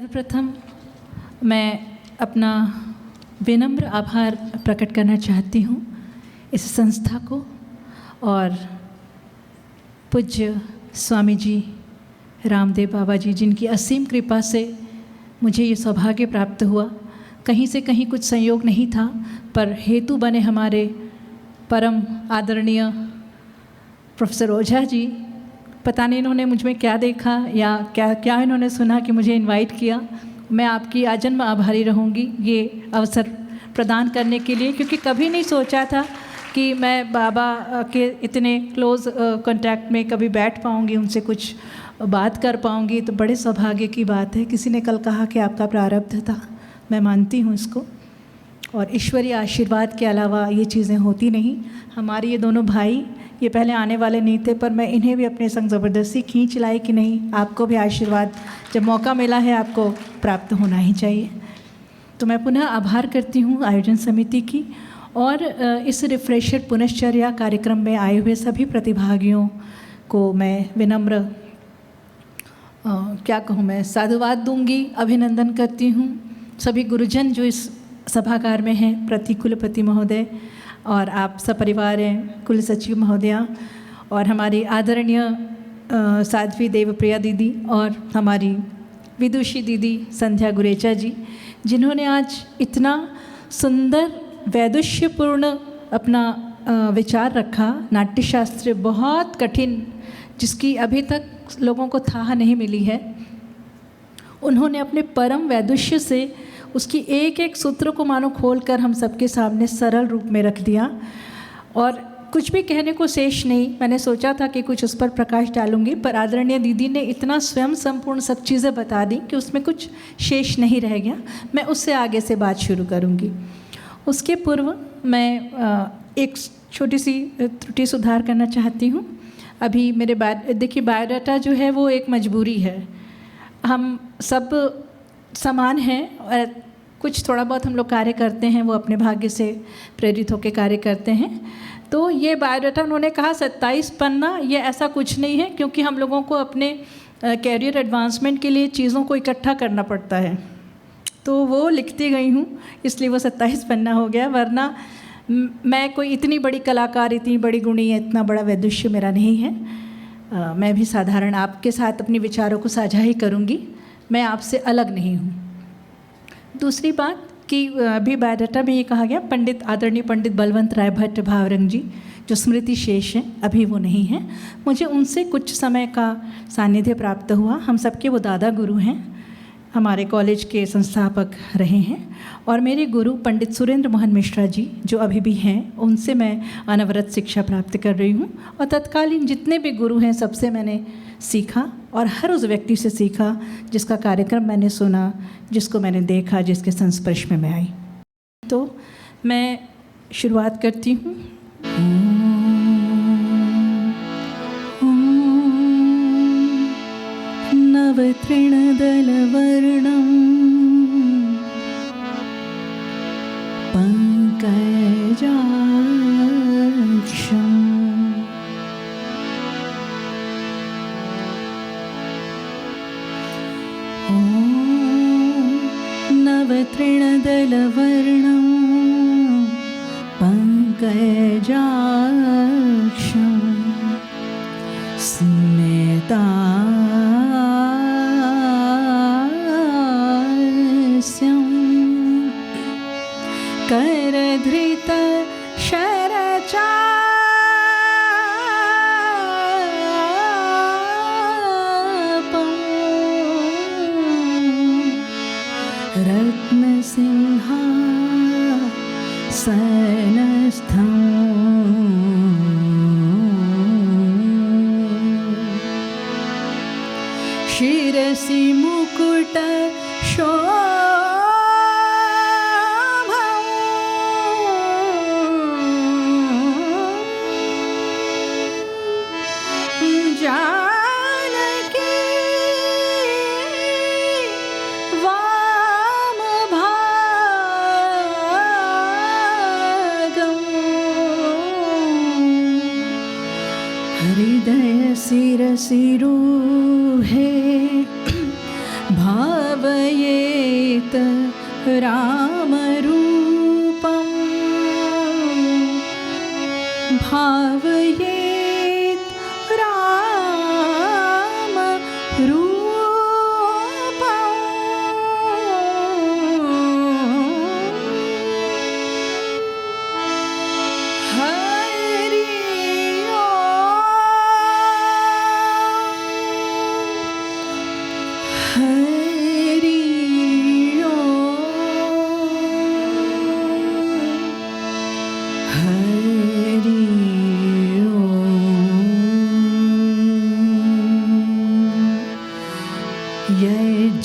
सर्वप्रथम मैं अपना विनम्र आभार प्रकट करना चाहती हूँ इस संस्था को और पूज्य स्वामी जी रामदेव बाबा जी, जिनकी असीम कृपा से मुझे ये सौभाग्य प्राप्त हुआ। कहीं से कहीं कुछ संयोग नहीं था, पर हेतु बने हमारे परम आदरणीय प्रोफेसर ओझा जी। पता नहीं इन्होंने मुझ में क्या देखा या क्या इन्होंने सुना कि मुझे इनवाइट किया। मैं आपकी आजन्म आभारी रहूँगी ये अवसर प्रदान करने के लिए, क्योंकि कभी नहीं सोचा था कि मैं बाबा के इतने क्लोज़ कांटेक्ट में कभी बैठ पाऊँगी, उनसे कुछ बात कर पाऊँगी। तो बड़े सौभाग्य की बात है। किसी ने कल कहा कि आपका प्रारब्ध था, मैं मानती हूँ इसको, और ईश्वरीय आशीर्वाद के अलावा ये चीज़ें होती नहीं। हमारे ये दोनों भाई ये पहले आने वाले नहीं थे, पर मैं इन्हें भी अपने संग ज़बरदस्ती खींच लाई कि नहीं, आपको भी आशीर्वाद जब मौका मिला है आपको प्राप्त होना ही चाहिए। तो मैं पुनः आभार करती हूँ आयोजन समिति की और इस रिफ्रेशर पुनश्चर्या कार्यक्रम में आए हुए सभी प्रतिभागियों को मैं विनम्र क्या कहूँ, मैं साधुवाद दूंगी, अभिनंदन करती हूँ। सभी गुरुजन जो इस सभागार में हैं, प्रति कुलपति महोदय और आप सपरिवार हैं, कुल सचिव महोदया और हमारी आदरणीय साध्वी देवप्रिया दीदी और हमारी विदुषी दीदी संध्या गुरेचा जी, जिन्होंने आज इतना सुंदर वैदुष्यपूर्ण अपना विचार रखा। नाट्यशास्त्र बहुत कठिन, जिसकी अभी तक लोगों को थाह नहीं मिली है, उन्होंने अपने परम वैदुष्य से उसकी एक एक सूत्र को मानो खोलकर हम सबके सामने सरल रूप में रख दिया और कुछ भी कहने को शेष नहीं। मैंने सोचा था कि कुछ उस पर प्रकाश डालूंगी, पर आदरणीय दीदी ने इतना स्वयं संपूर्ण सब चीज़ें बता दी कि उसमें कुछ शेष नहीं रह गया। मैं उससे आगे से बात शुरू करूंगी। उसके पूर्व मैं एक छोटी सी त्रुटि सुधार करना चाहती हूँ। अभी मेरे देखिए, बायोडाटा जो है वो एक मजबूरी है। हम सब समान हैं और कुछ थोड़ा बहुत हम लोग कार्य करते हैं, वो अपने भाग्य से प्रेरित होकर कार्य करते हैं। तो ये बायोडाटा उन्होंने कहा 27 पन्ना, ये ऐसा कुछ नहीं है, क्योंकि हम लोगों को अपने कैरियर एडवांसमेंट के लिए चीज़ों को इकट्ठा करना पड़ता है। तो वो लिखती गई हूँ, इसलिए वो 27 पन्ना हो गया। वरना मैं कोई इतनी बड़ी कलाकार, इतनी बड़ी गुणी, इतना बड़ा वैदुष्य मेरा नहीं है। मैं भी साधारण आपके साथ अपने विचारों को साझा ही करूँगी, मैं आपसे अलग नहीं हूँ। दूसरी बात कि अभी बायोडाटा में ये कहा गया पंडित आदरणीय पंडित बलवंत राय भट्ट भावरंग जी, जो स्मृति शेष हैं, अभी वो नहीं हैं। मुझे उनसे कुछ समय का सानिध्य प्राप्त हुआ। हम सबके वो दादा गुरु हैं, हमारे कॉलेज के संस्थापक रहे हैं। और मेरे गुरु पंडित सुरेंद्र मोहन मिश्रा जी, जो अभी भी हैं, उनसे मैं अनवरत शिक्षा प्राप्त कर रही हूँ। और तत्कालीन जितने भी गुरु हैं सबसे मैंने सीखा, और हर उस व्यक्ति से सीखा जिसका कार्यक्रम मैंने सुना, जिसको मैंने देखा, जिसके संस्पर्श में मैं आई। तो मैं शुरुआत करती हूँ। नवतृणदलवर्णं पंकजाक्षम् नवतृणदलवर्णं पंकजाक्षं स्मितास्यं करधृत शरचापं रत्नसिंहासनस्थं शिरसि मुकुट जानकी वामभागं हृदय शिरसिरुहे भावयेत रामरूपं भावयेत रामरूपं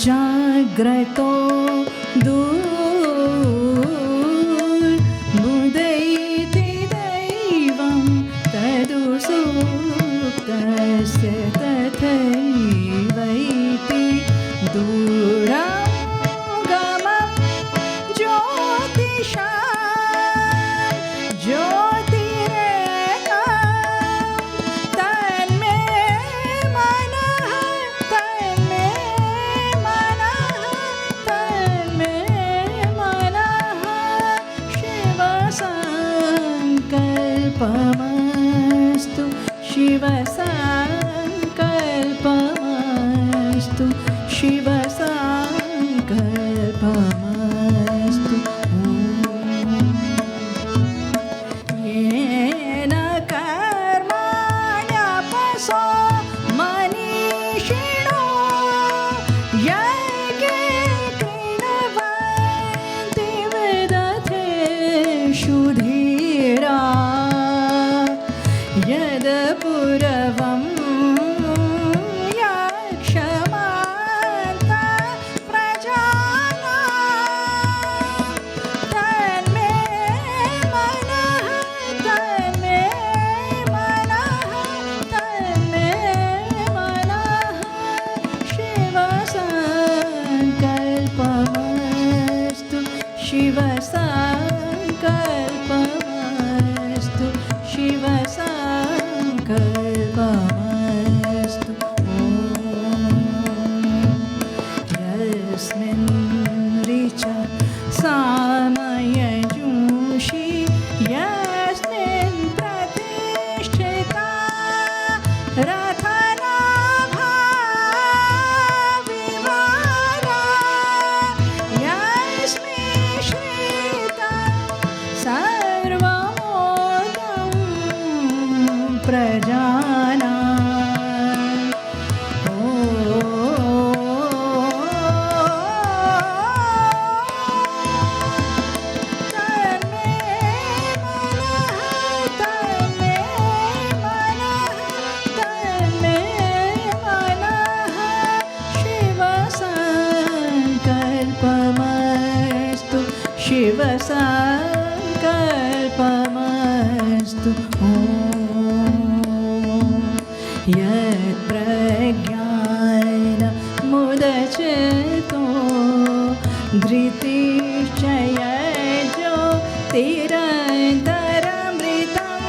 जाग्रतो दूर्मुदैति दैवं तदु सुप्तस्य तथैवैति दूरागमं ज्योतिषा संकल्पमस्तु शिव संकल्पमस्तु शिव संकल्पमस्तु येन कर्माण्यपसो मनीषिणो यज्ञे कृण्वन्ति विदधेषु धीरा यदपुरवं यक्षमान्ता प्रजानां तन्मे मनः तन्मे मनः तन्मे मनः शिव संकल्पमस्तु शिव संकल्पमस्तु शिव संकल्पमस्तु यस्मिन् ऋचा सामयजूषि यस्मिन् प्रतिष्ठिता रथनाभा विवारा यस्मिन् श्रीता सर्वमोदं प्रजानां तन्मे मनः शिव संकल्पमस्तु शिव संकल्पमस्तु यत्प्रज्ञानमुदचतो धृतिश्च यज्योतिरन्तरमृतं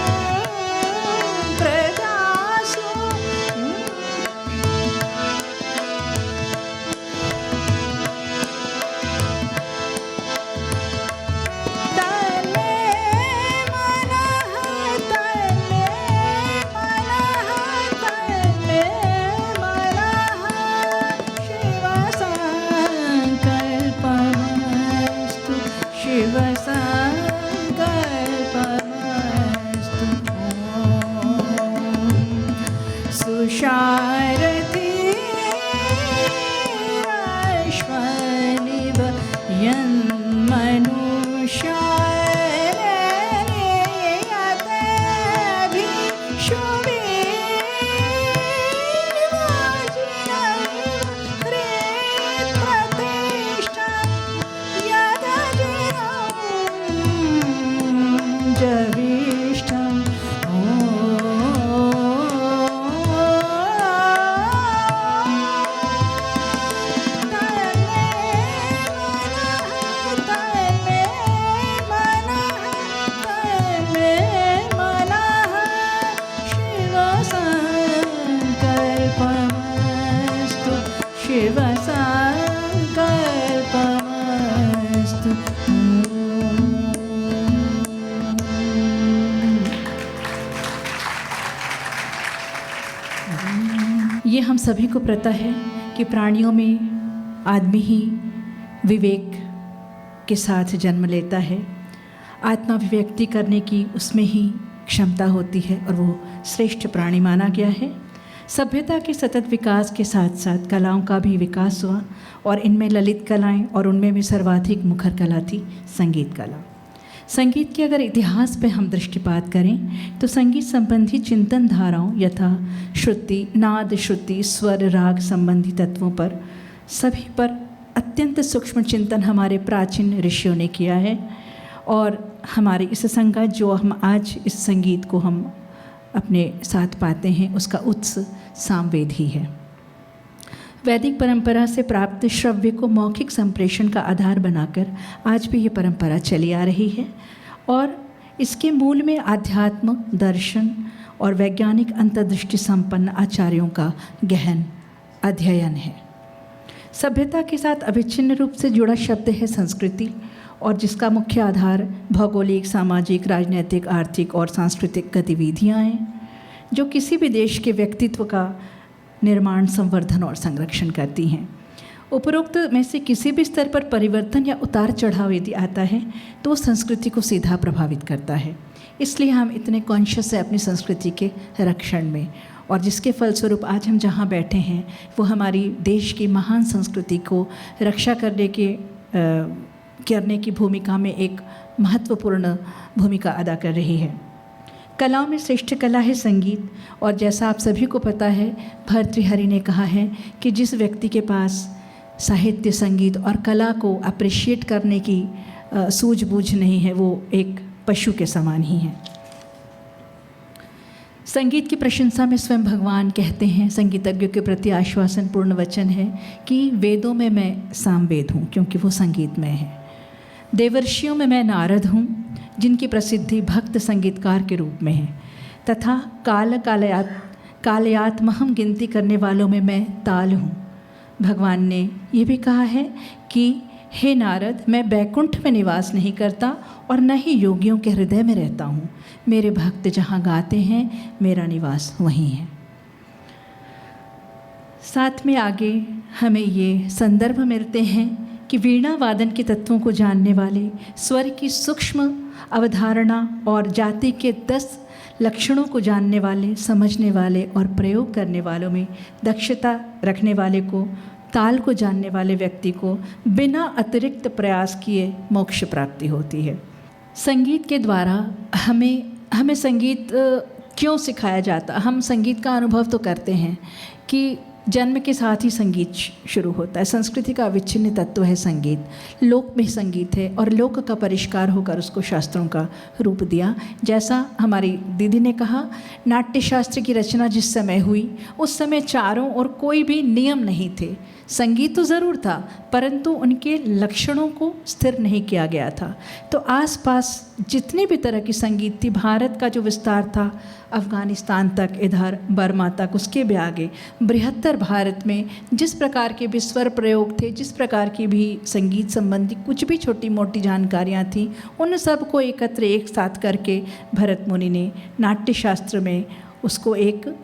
प्रदासु तन्मे मनः तन्मे मनः तन्मे मनः शिव संकल्पमस्तु शिव संकल्पमस्तु सुशारथी अश्वनिव जविष्ठं शिव संकल्पमस्तु शिव संकल्पमस्तु ये हम सभी को पता है कि प्राणियों में आदमी ही विवेक के साथ जन्म लेता है। आत्मा अभिव्यक्ति करने की उसमें ही क्षमता होती है और वो श्रेष्ठ प्राणी माना गया है। सभ्यता के सतत विकास के साथ साथ कलाओं का भी विकास हुआ और इनमें ललित कलाएं और उनमें भी सर्वाधिक मुखर कला थी संगीत कला। संगीत के अगर इतिहास पर हम दृष्टिपात करें तो संगीत संबंधी चिंतन धाराओं यथा श्रुति, नाद, श्रुति, स्वर, राग संबंधी तत्वों पर सभी पर अत्यंत सूक्ष्म चिंतन हमारे प्राचीन ऋषियों ने किया है। और हमारी इस संगत जो हम आज इस संगीत को हम अपने साथ पाते हैं उसका उत्स सामवेद ही है। वैदिक परंपरा से प्राप्त श्रव्य को मौखिक संप्रेषण का आधार बनाकर आज भी ये परंपरा चली आ रही है और इसके मूल में आध्यात्म, दर्शन और वैज्ञानिक अंतर्दृष्टि संपन्न आचार्यों का गहन अध्ययन है। सभ्यता के साथ अविच्छिन्न रूप से जुड़ा शब्द है संस्कृति और जिसका मुख्य आधार भौगोलिक, सामाजिक, राजनीतिक, आर्थिक और सांस्कृतिक गतिविधियाँ हैं जो किसी भी देश के व्यक्तित्व का निर्माण, संवर्धन और संरक्षण करती हैं। उपरोक्त में से किसी भी स्तर पर परिवर्तन या उतार चढ़ाव यदि आता है तो वो संस्कृति को सीधा प्रभावित करता है। इसलिए हम इतने कॉन्शियस हैं अपनी संस्कृति के रक्षण में और जिसके फलस्वरूप आज हम जहाँ बैठे हैं वो हमारी देश की महान संस्कृति को रक्षा करने की भूमिका में एक महत्वपूर्ण भूमिका अदा कर रही है। कलाओं में श्रेष्ठ कला है संगीत और जैसा आप सभी को पता है भर्तृहरि ने कहा है कि जिस व्यक्ति के पास साहित्य, संगीत और कला को अप्रिशिएट करने की सूझबूझ नहीं है वो एक पशु के समान ही है। संगीत की प्रशंसा में स्वयं भगवान कहते हैं, संगीतज्ञों के प्रति आश्वासन पूर्ण वचन है कि वेदों में मैं सामवेद हूँ क्योंकि वो संगीतमय है। देवर्षियों में मैं नारद हूँ जिनकी प्रसिद्धि भक्त संगीतकार के रूप में है तथा कालयात्महम गिनती करने वालों में मैं ताल हूँ। भगवान ने ये भी कहा है कि हे नारद, मैं बैकुंठ में निवास नहीं करता और न ही योगियों के हृदय में रहता हूँ। मेरे भक्त जहाँ गाते हैं मेरा निवास वहीं है। साथ में आगे हमें ये संदर्भ मिलते हैं कि वीणा वादन के तत्वों को जानने वाले, स्वर की सूक्ष्म अवधारणा और जाति के 10 लक्षणों को जानने वाले, समझने वाले और प्रयोग करने वालों में दक्षता रखने वाले को, ताल को जानने वाले व्यक्ति को बिना अतिरिक्त प्रयास किए मोक्ष प्राप्ति होती है। संगीत के द्वारा हमें संगीत क्यों सिखाया जाता? हम संगीत का अनुभव तो करते हैं कि जन्म के साथ ही संगीत शुरू होता है। संस्कृति का अविच्छिन्न तत्व है संगीत। लोक में संगीत है और लोक का परिष्कार होकर उसको शास्त्रों का रूप दिया। जैसा हमारी दीदी ने कहा, नाट्यशास्त्र की रचना जिस समय हुई उस समय चारों ओर कोई भी नियम नहीं थे। संगीत तो ज़रूर था परंतु उनके लक्षणों को स्थिर नहीं किया गया था। तो आसपास जितनी भी तरह की संगीत थी, भारत का जो विस्तार था अफ़गानिस्तान तक, इधर बर्मा तक, उसके भी आगे बृहत्तर भारत में जिस प्रकार के भी स्वर प्रयोग थे, जिस प्रकार की भी संगीत संबंधी कुछ भी छोटी मोटी जानकारियाँ थीं, उन सब को एकत्र एक साथ करके भरत मुनि ने नाट्यशास्त्र में उसको एक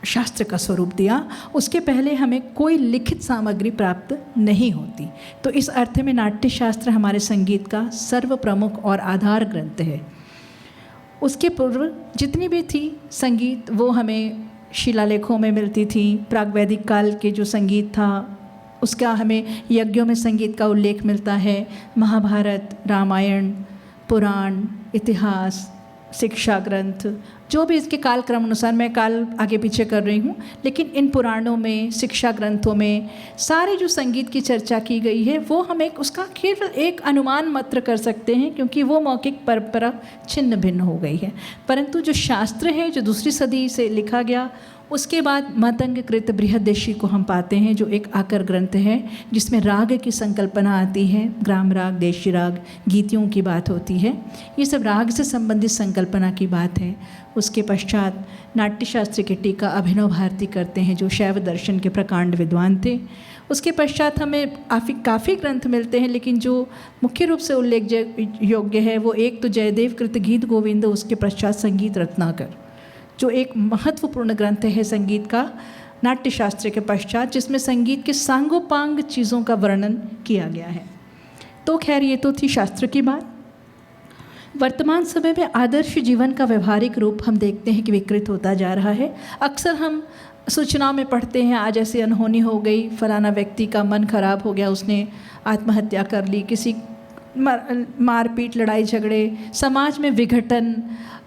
शास्त्र का स्वरूप दिया। उसके पहले हमें कोई लिखित सामग्री प्राप्त नहीं होती। तो इस अर्थ में नाट्यशास्त्र हमारे संगीत का सर्व प्रमुख और आधार ग्रंथ है। उसके पूर्व जितनी भी थी संगीत वो हमें शिलालेखों में मिलती थी। प्रागवैदिक काल के जो संगीत था उसका हमें यज्ञों में संगीत का उल्लेख मिलता है। महाभारत, रामायण, पुराण, इतिहास, शिक्षा ग्रंथ, जो भी इसके काल क्रम अनुसार, मैं काल आगे पीछे कर रही हूँ, लेकिन इन पुराणों में, शिक्षा ग्रंथों में सारे जो संगीत की चर्चा की गई है वो हम उसका केवल एक अनुमान मात्र कर सकते हैं क्योंकि वो मौखिक परंपरा छिन्न भिन्न हो गई है। परंतु जो शास्त्र है जो दूसरी सदी से लिखा गया, उसके बाद मतंगकृत बृहददेशी को हम पाते हैं जो एक आकर ग्रंथ है जिसमें राग की संकल्पना आती है। ग्राम राग, देशी राग, गीतियों की बात होती है। ये सब राग से संबंधित संकल्पना की बात है। उसके पश्चात नाट्यशास्त्र के टीका अभिनव भारती करते हैं जो शैव दर्शन के प्रकांड विद्वान थे। उसके पश्चात हमें काफ़ी ग्रंथ मिलते हैं, लेकिन जो मुख्य रूप से उल्लेख योग्य है वो एक तो जयदेव कृत गीत गोविंद, उसके पश्चात संगीत रत्नाकर जो एक महत्वपूर्ण ग्रंथ है संगीत का, नाट्यशास्त्र के पश्चात, जिसमें संगीत के सांगोपांग चीज़ों का वर्णन किया गया है। तो खैर ये तो थी शास्त्र की बात। वर्तमान समय में आदर्श जीवन का व्यवहारिक रूप हम देखते हैं कि विकृत होता जा रहा है। अक्सर हम सूचनाओं में पढ़ते हैं आज ऐसी अनहोनी हो गई, फलाना व्यक्ति का मन खराब हो गया, उसने आत्महत्या कर ली, किसी मारपीट, लड़ाई झगड़े, समाज में विघटन,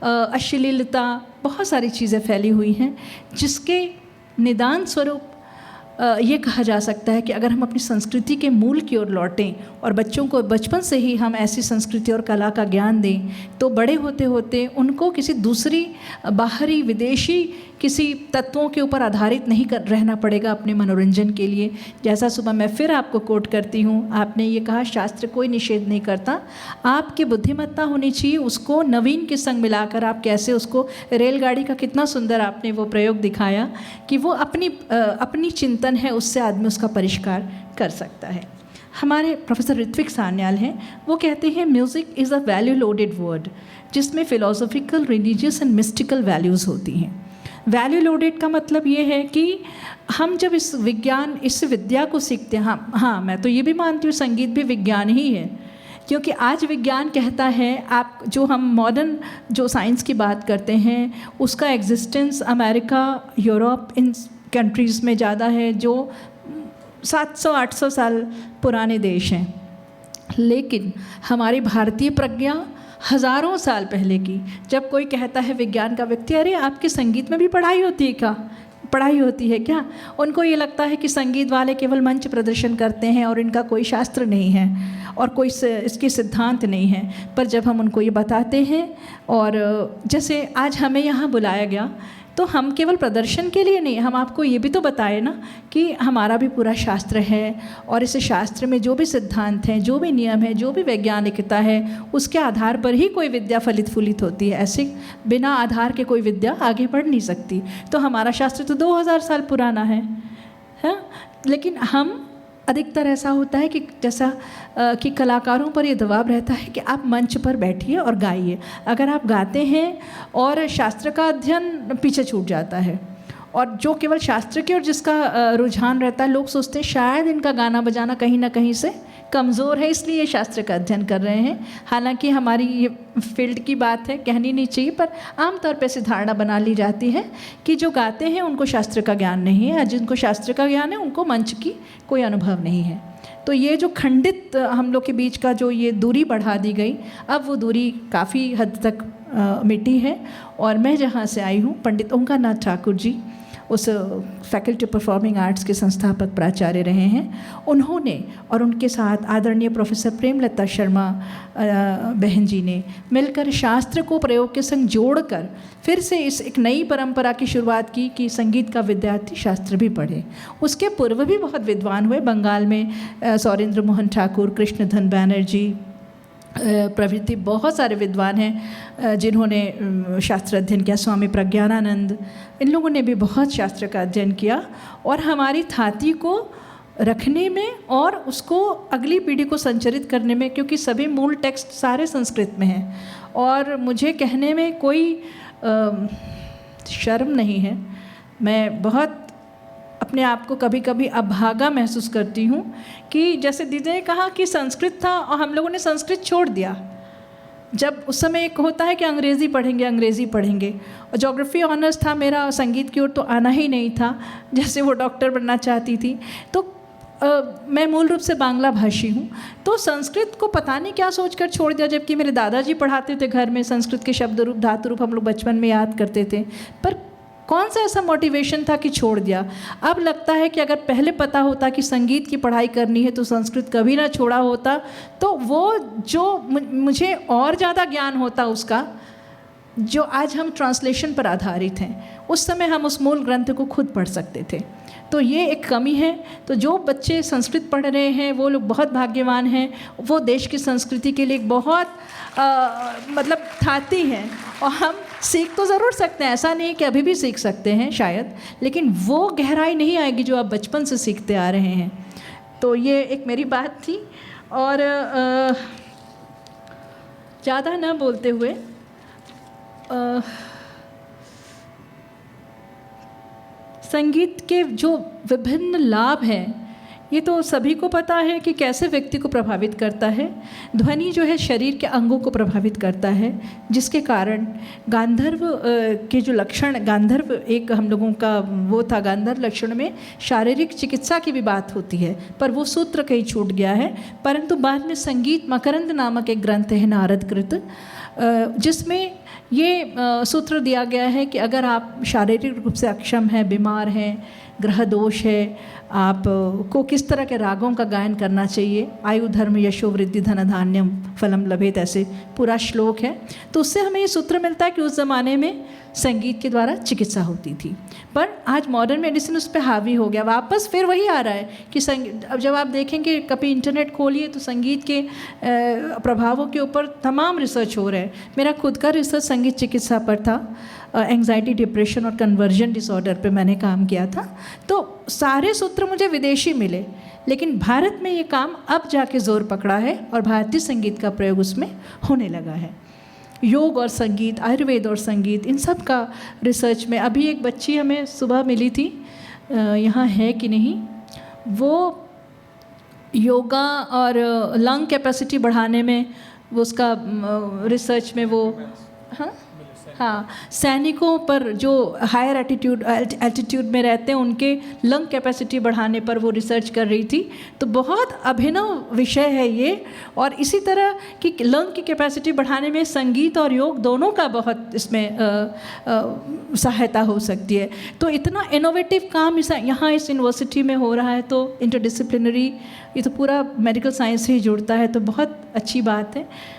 अश्लीलता, बहुत सारी चीज़ें फैली हुई हैं, जिसके निदान स्वरूप ये कहा जा सकता है कि अगर हम अपनी संस्कृति के मूल की ओर लौटें और बच्चों को बचपन से ही हम ऐसी संस्कृति और कला का ज्ञान दें, तो बड़े होते होते उनको किसी दूसरी बाहरी विदेशी किसी तत्वों के ऊपर आधारित नहीं रहना पड़ेगा अपने मनोरंजन के लिए। जैसा सुबह मैं फिर आपको कोट करती हूँ, आपने ये कहा शास्त्र कोई निषेध नहीं करता, आपकी बुद्धिमत्ता होनी चाहिए उसको नवीन के संग मिलाकर आप कैसे उसको, रेलगाड़ी का कितना सुंदर आपने वो प्रयोग दिखाया कि वो अपनी चिंतन है, उससे आदमी उसका परिष्कार कर सकता है। हमारे प्रोफेसर ऋत्विक सान्याल हैं, वो कहते हैं music is a value loaded word, जिसमें फ़िलोसॉफिकल, रिलीजियस एंड मिस्टिकल वैल्यूज़ होती हैं। वैल्यू लोडेड का मतलब ये है कि हम जब इस विद्या को सीखते हैं, हाँ मैं तो ये भी मानती हूँ संगीत भी विज्ञान ही है, क्योंकि आज विज्ञान कहता है आप जो हम मॉडर्न जो साइंस की बात करते हैं उसका एग्जिस्टेंस अमेरिका, यूरोप, इन कंट्रीज़ में ज़्यादा है जो 700-800 साल पुराने देश हैं, लेकिन हमारी भारतीय प्रज्ञा हज़ारों साल पहले की। जब कोई कहता है विज्ञान का व्यक्ति, अरे आपके संगीत में भी पढ़ाई होती है क्या, पढ़ाई होती है क्या, उनको ये लगता है कि संगीत वाले केवल मंच प्रदर्शन करते हैं और इनका कोई शास्त्र नहीं है और कोई इसके सिद्धांत नहीं है। पर जब हम उनको ये बताते हैं, और जैसे आज हमें यहाँ बुलाया गया, तो हम केवल प्रदर्शन के लिए नहीं, हम आपको ये भी तो बताएं ना कि हमारा भी पूरा शास्त्र है और इस शास्त्र में जो भी सिद्धांत हैं, जो भी नियम है, जो भी वैज्ञानिकता है, उसके आधार पर ही कोई विद्या फलित फूलित होती है। ऐसे बिना आधार के कोई विद्या आगे बढ़ नहीं सकती। तो हमारा शास्त्र तो 2000 साल पुराना है, लेकिन हम अधिकतर ऐसा होता है कि जैसा कि कलाकारों पर ये दबाव रहता है कि आप मंच पर बैठिए और गाइए। अगर आप गाते हैं और शास्त्र का अध्ययन पीछे छूट जाता है, और जो केवल शास्त्र की और जिसका रुझान रहता है, लोग सोचते हैं शायद इनका गाना बजाना कहीं ना कहीं से कमज़ोर है, इसलिए शास्त्र का अध्ययन कर रहे हैं। हालांकि हमारी ये फील्ड की बात है, कहनी नहीं चाहिए, पर आमतौर पर ऐसी धारणा बना ली जाती है कि जो गाते हैं उनको शास्त्र का ज्ञान नहीं है, जिनको शास्त्र का ज्ञान है उनको मंच की कोई अनुभव नहीं है। तो ये जो खंडित हम लोग के बीच का जो ये दूरी बढ़ा दी गई, अब वो दूरी काफ़ी हद तक मिटी है। और मैं जहाँ से आई हूँ, पंडित ओंकारनाथ ठाकुर जी उस फैकल्टी ऑफ परफॉर्मिंग आर्ट्स के संस्थापक प्राचार्य रहे हैं, उन्होंने और उनके साथ आदरणीय प्रोफेसर प्रेमलता शर्मा बहन जी ने मिलकर शास्त्र को प्रयोग के संग जोड़कर फिर से इस एक नई परंपरा की शुरुआत की कि संगीत का विद्यार्थी शास्त्र भी पढ़े। उसके पूर्व भी बहुत विद्वान हुए, बंगाल में सौरेंद्र मोहन ठाकुर, कृष्णधन बैनर्जी प्रभृति बहुत सारे विद्वान हैं जिन्होंने शास्त्र अध्ययन किया, स्वामी प्रज्ञानानंद, इन लोगों ने भी बहुत शास्त्र का अध्ययन किया। और हमारी थाती को रखने में और उसको अगली पीढ़ी को संचरित करने में, क्योंकि सभी मूल टेक्स्ट सारे संस्कृत में हैं, और मुझे कहने में कोई शर्म नहीं है, मैं बहुत अपने आप को कभी कभी अभागा महसूस करती हूँ कि जैसे दीदी ने कहा कि संस्कृत था और हम लोगों ने संस्कृत छोड़ दिया। जब उस समय एक होता है कि अंग्रेज़ी पढ़ेंगे, और ज्योग्राफी ऑनर्स था मेरा, संगीत की ओर तो आना ही नहीं था, जैसे वो डॉक्टर बनना चाहती थी। तो मैं मूल रूप से बांग्ला भाषी हूँ, तो संस्कृत को पता नहीं क्या सोचकर छोड़ दिया, जबकि मेरे दादाजी पढ़ाते थे घर में, संस्कृत के शब्द रूप, धातु रूप हम लोग बचपन में याद करते थे। पर कौन सा ऐसा मोटिवेशन था कि छोड़ दिया। अब लगता है कि अगर पहले पता होता कि संगीत की पढ़ाई करनी है तो संस्कृत कभी ना छोड़ा होता, तो वो जो मुझे और ज़्यादा ज्ञान होता उसका, जो आज हम ट्रांसलेशन पर आधारित हैं, उस समय हम उस मूल ग्रंथ को खुद पढ़ सकते थे। तो ये एक कमी है। तो जो बच्चे संस्कृत पढ़ रहे हैं वो लोग बहुत भाग्यवान हैं, वो देश की संस्कृति के लिए बहुत मतलब थाती हैं, और हम सीख तो ज़रूर सकते हैं, ऐसा नहीं कि अभी भी सीख सकते हैं शायद, लेकिन वो गहराई नहीं आएगी जो आप बचपन से सीखते आ रहे हैं। तो ये एक मेरी बात थी, और ज़्यादा ना बोलते हुए संगीत के जो विभिन्न लाभ हैं ये तो सभी को पता है कि कैसे व्यक्ति को प्रभावित करता है। ध्वनि जो है शरीर के अंगों को प्रभावित करता है, जिसके कारण गांधर्व के जो लक्षण, गांधर्व एक हम लोगों का वो था, गांधर्व लक्षण में शारीरिक चिकित्सा की भी बात होती है, पर वो सूत्र कहीं छूट गया है। परंतु बाद में संगीत मकरंद नामक एक ग्रंथ है नारद कृत, जिसमें ये सूत्र दिया गया है कि अगर आप शारीरिक रूप से अक्षम हैं, बीमार हैं, ग्रह दोष है, आप को किस तरह के रागों का गायन करना चाहिए। आयु धर्म यशो वृद्धि धन धान्यम फलम लभेत, ऐसे पूरा श्लोक है। तो उससे हमें ये सूत्र मिलता है कि उस ज़माने में संगीत के द्वारा चिकित्सा होती थी, पर आज मॉडर्न मेडिसिन उस पर हावी हो गया। वापस फिर वही आ रहा है कि संगीत, अब जब आप देखेंगे कभी इंटरनेट खोलिए तो संगीत के प्रभावों के ऊपर तमाम रिसर्च हो रहे हैं। मेरा खुद का रिसर्च संगीत चिकित्सा पर था, एंग्जाइटी, डिप्रेशन और कन्वर्जन डिसऑर्डर पे मैंने काम किया था। तो सारे सूत्र मुझे विदेशी मिले, लेकिन भारत में ये काम अब जाके ज़ोर पकड़ा है और भारतीय संगीत का प्रयोग उसमें होने लगा है। योग और संगीत, आयुर्वेद और संगीत, इन सब का रिसर्च में अभी एक बच्ची हमें सुबह मिली थी, यहाँ है कि नहीं, वो योगा और लंग कैपेसिटी बढ़ाने में वो उसका रिसर्च में वो हाँ सैनिकों पर जो हायर एल्टीट्यूड में रहते हैं उनके लंग कैपेसिटी बढ़ाने पर वो रिसर्च कर रही थी। तो बहुत अभिनव विषय है ये, और इसी तरह की लंग की कैपेसिटी बढ़ाने में संगीत और योग दोनों का बहुत इसमें सहायता हो सकती है। तो इतना इनोवेटिव काम यहाँ इस यूनिवर्सिटी में हो रहा है, तो इंटरडिसिप्लिनरी, ये तो पूरा मेडिकल साइंस से ही जुड़ता है, तो बहुत अच्छी बात है।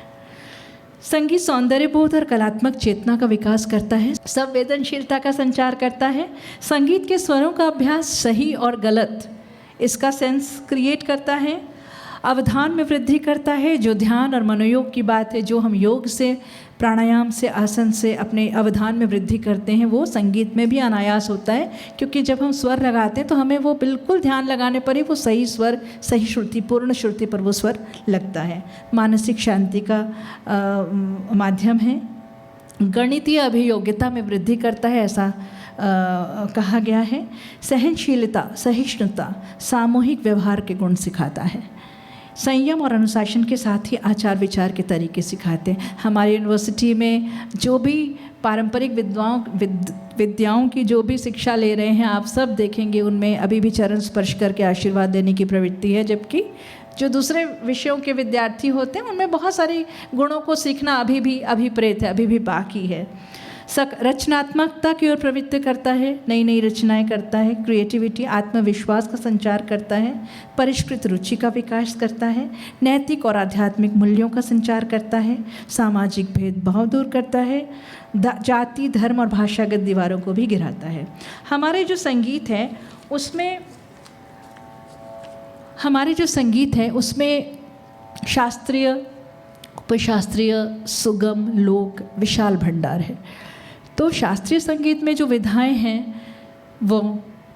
संगीत सौंदर्य बोध और कलात्मक चेतना का विकास करता है, संवेदनशीलता का संचार करता है। संगीत के स्वरों का अभ्यास सही और गलत इसका सेंस क्रिएट करता है, अवधान में वृद्धि करता है। जो ध्यान और मनोयोग की बात है, जो हम योग से, प्राणायाम से, आसन से अपने अवधान में वृद्धि करते हैं, वो संगीत में भी अनायास होता है, क्योंकि जब हम स्वर लगाते हैं तो हमें वो बिल्कुल ध्यान लगाने पर ही वो सही स्वर, सही श्रुति, पूर्ण श्रुति पर वो स्वर लगता है। मानसिक शांति का माध्यम है। गणितीय अभियोग्यता में वृद्धि करता है, ऐसा कहा गया है। सहनशीलता, सहिष्णुता, सामूहिक व्यवहार के गुण सिखाता है। संयम और अनुशासन के साथ ही आचार विचार के तरीके सिखाते हैं। हमारी यूनिवर्सिटी में जो भी पारंपरिक विद्याओं की जो भी शिक्षा ले रहे हैं, आप सब देखेंगे उनमें अभी भी चरण स्पर्श करके आशीर्वाद देने की प्रवृत्ति है, जबकि जो दूसरे विषयों के विद्यार्थी होते हैं उनमें बहुत सारी गुणों को सीखना अभी भी अभिप्रेत है, अभी भी बाकी है। रचनात्मकता की ओर प्रवृत्त करता है, नई नई रचनाएं करता है। क्रिएटिविटी, आत्मविश्वास का संचार करता है। परिष्कृत रुचि का विकास करता है। नैतिक और आध्यात्मिक मूल्यों का संचार करता है। सामाजिक भेदभाव दूर करता है। जाति, धर्म और भाषागत दीवारों को भी गिराता है। हमारे जो संगीत है उसमें शास्त्रीय, उपशास्त्रीय, सुगम, लोक विशाल भंडार है। तो शास्त्रीय संगीत में जो विधाएं हैं वो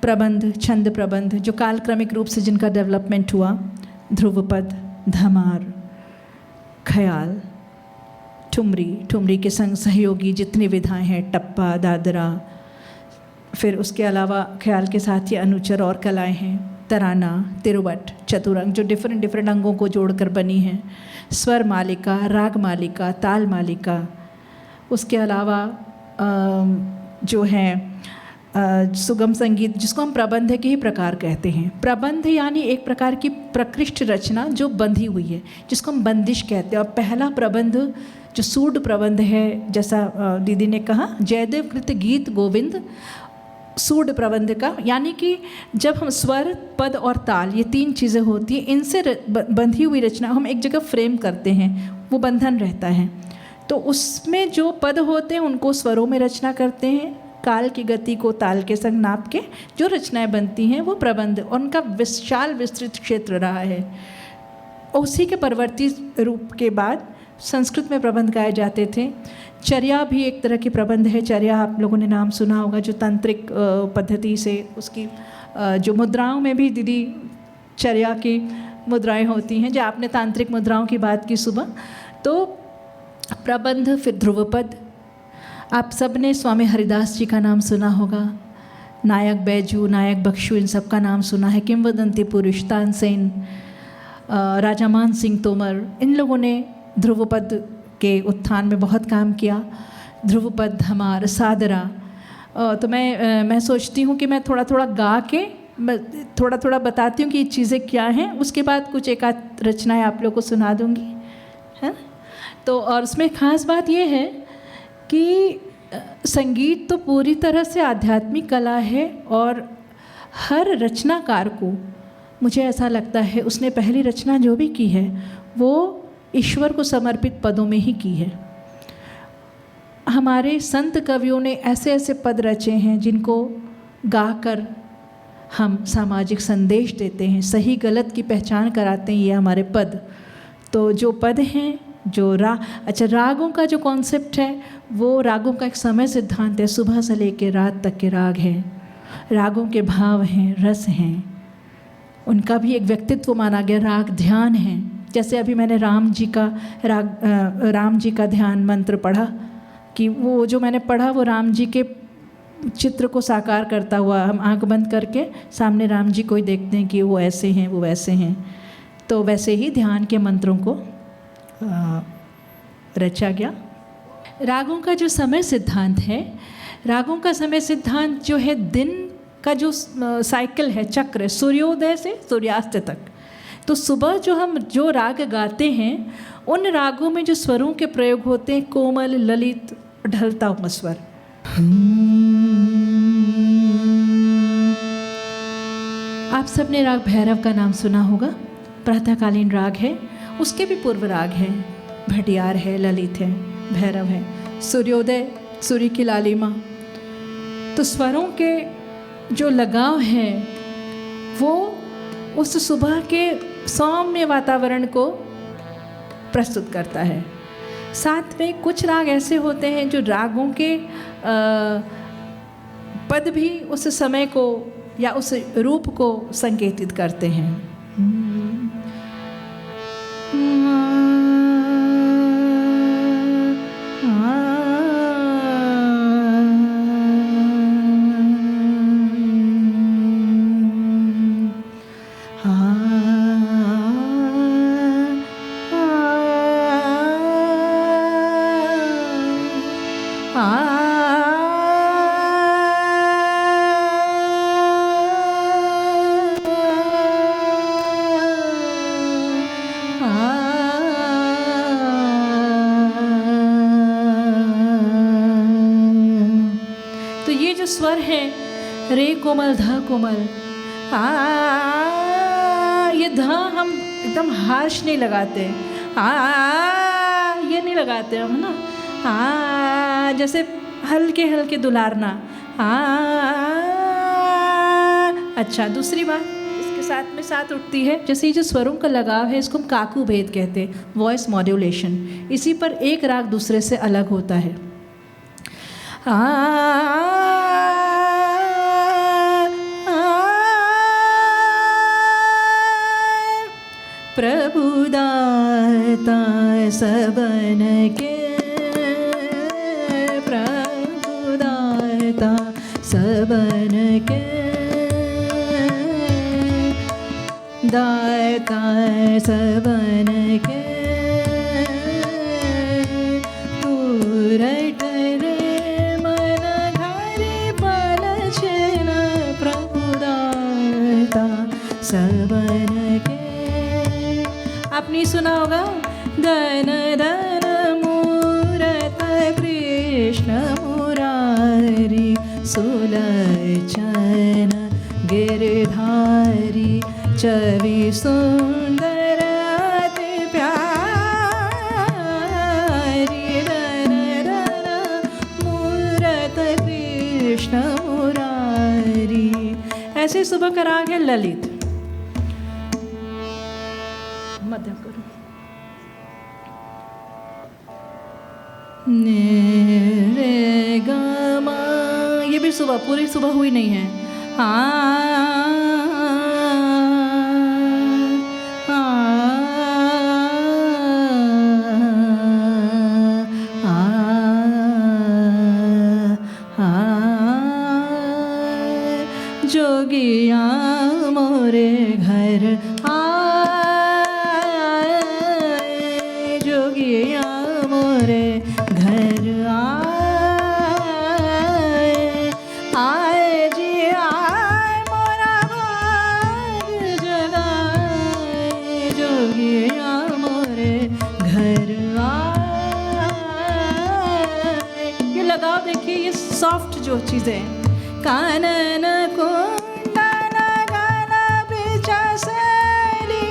प्रबंध, छंद प्रबंध, जो कालक्रमिक रूप से जिनका डेवलपमेंट हुआ, ध्रुवपद, धमार, ख्याल, ठुमरी के संग सहयोगी जितनी विधाएं हैं, टप्पा, दादरा, फिर उसके अलावा ख्याल के साथ ही अनुचर और कलाएं हैं, तराना, तिरुवट, चतुरंग, जो डिफरेंट अंगों को जोड़कर बनी हैं, स्वर मालिका, राग मालिका, ताल मालिका। उसके अलावा जो है सुगम संगीत, जिसको हम प्रबंध के ही प्रकार कहते हैं। प्रबंध यानी एक प्रकार की प्रकृष्ट रचना जो बंधी हुई है, जिसको हम बंदिश कहते हैं। और पहला प्रबंध जो सूड प्रबंध है, जैसा दीदी ने कहा, जयदेव कृत गीत गोविंद सूड प्रबंध का, यानी कि जब हम स्वर, पद और ताल, ये तीन चीज़ें होती हैं, इनसे बंधी हुई रचना हम एक जगह फ्रेम करते हैं, वो बंधन रहता है। तो उसमें जो पद होते हैं उनको स्वरों में रचना करते हैं, काल की गति को ताल के संग नाप के जो रचनाएं बनती हैं वो प्रबंध, उनका विशाल विस्तृत क्षेत्र रहा है। उसी के परवर्ती रूप के बाद संस्कृत में प्रबंध गाए जाते थे। चर्या भी एक तरह की प्रबंध है। चर्या आप लोगों ने नाम सुना होगा, जो तांत्रिक पद्धति से उसकी जो मुद्राओं में भी दीदी चर्या की मुद्राएं होती हैं, जो आपने तांत्रिक मुद्राओं की बात की सुबह, तो प्रबंध, फिर ध्रुवपद। आप सब ने स्वामी हरिदास जी का नाम सुना होगा, नायक बैजू, नायक बख्शू, इन सब का नाम सुना है। किंवदंती पुरुष तानसेन, राजा मान सिंह तोमर, इन लोगों ने ध्रुवपद के उत्थान में बहुत काम किया। ध्रुवपद, धमार, सादरा। तो मैं सोचती हूँ कि मैं थोड़ा थोड़ा गा के थोड़ा थोड़ा बताती हूँ कि ये चीज़ें क्या हैं, उसके बाद कुछ एक आध रचनाएँ आप लोगों को सुना दूँगी, है। तो और उसमें ख़ास बात ये है कि संगीत तो पूरी तरह से आध्यात्मिक कला है और हर रचनाकार को, मुझे ऐसा लगता है, उसने पहली रचना जो भी की है वो ईश्वर को समर्पित पदों में ही की है। हमारे संत कवियों ने ऐसे ऐसे पद रचे हैं जिनको गाकर हम सामाजिक संदेश देते हैं, सही गलत की पहचान कराते हैं, ये हमारे पद। तो जो पद हैं, जो रागों का जो कॉन्सेप्ट है, वो रागों का एक समय सिद्धांत है। सुबह से लेकर रात तक के राग हैं, रागों के भाव हैं, रस हैं, उनका भी एक व्यक्तित्व माना गया। राग ध्यान है, जैसे अभी मैंने राम जी का ध्यान मंत्र पढ़ा, कि वो जो मैंने पढ़ा वो राम जी के चित्र को साकार करता हुआ, हम आंख बंद करके सामने राम जी को ही देखते हैं कि वो ऐसे हैं, वो वैसे हैं। तो वैसे ही ध्यान के मंत्रों को रचा गया। रागों का जो समय सिद्धांत है, रागों का समय सिद्धांत जो है, दिन का जो साइकिल है, चक्र है, सूर्योदय से सूर्यास्त तक। तो सुबह जो हम जो राग गाते हैं, उन रागों में जो स्वरों के प्रयोग होते हैं, कोमल, ललित, ढलता हुआ स्वर। आप सबने राग भैरव का नाम सुना होगा, प्रातःकालीन राग है। उसके भी पूर्व राग हैं, भटियार है, ललित है, भैरव है, सूर्योदय, सूर्य की लालिमा। तो स्वरों के जो लगाव है वो उस सुबह के सौम्य वातावरण को प्रस्तुत करता है। साथ में कुछ राग ऐसे होते हैं जो रागों के पद भी उस समय को या उस रूप को संकेतित करते हैं। स्वर है रे कोमल, ध कोमल, ये ध हम एकदम हार्श नहीं लगाते, ये नहीं लगाते हम, है ना। जैसे हल्के हल्के दुलारना। अच्छा, दूसरी बात इसके साथ में साथ उठती है, जैसे ये जो स्वरों का लगाव है, इसको हम काकू भेद कहते हैं, वॉइस मॉड्यूलेशन। इसी पर एक राग दूसरे से अलग होता है। प्रभुदाता सबन के, प्रभुदाता सबन के, दाता सबन के, पूरठ रे मन घरे पलछन, प्रभुदाता सबन के। आपने सुना होगा, दन दन मूरत कृष्ण मुरारी, सुलक्षण गिरधारी, छवि सुंदर अति प्यारी, दन दन मूरत कृष्ण मुरारी। ऐसे सुबह का राग है ललित। मध्यम करो, रे ग म, ये भी सुबह, पूरी सुबह हुई नहीं है। जोगिया मोरे घर आए, जोगिया मोरे घर आए, आए जी आए मोरा भाग जगाए, जोगिया मोरे घर आए। ये लगाओ, देखिए ये सॉफ्ट जो चीज़ें हैं। कानन कुंडल गल बिचसली,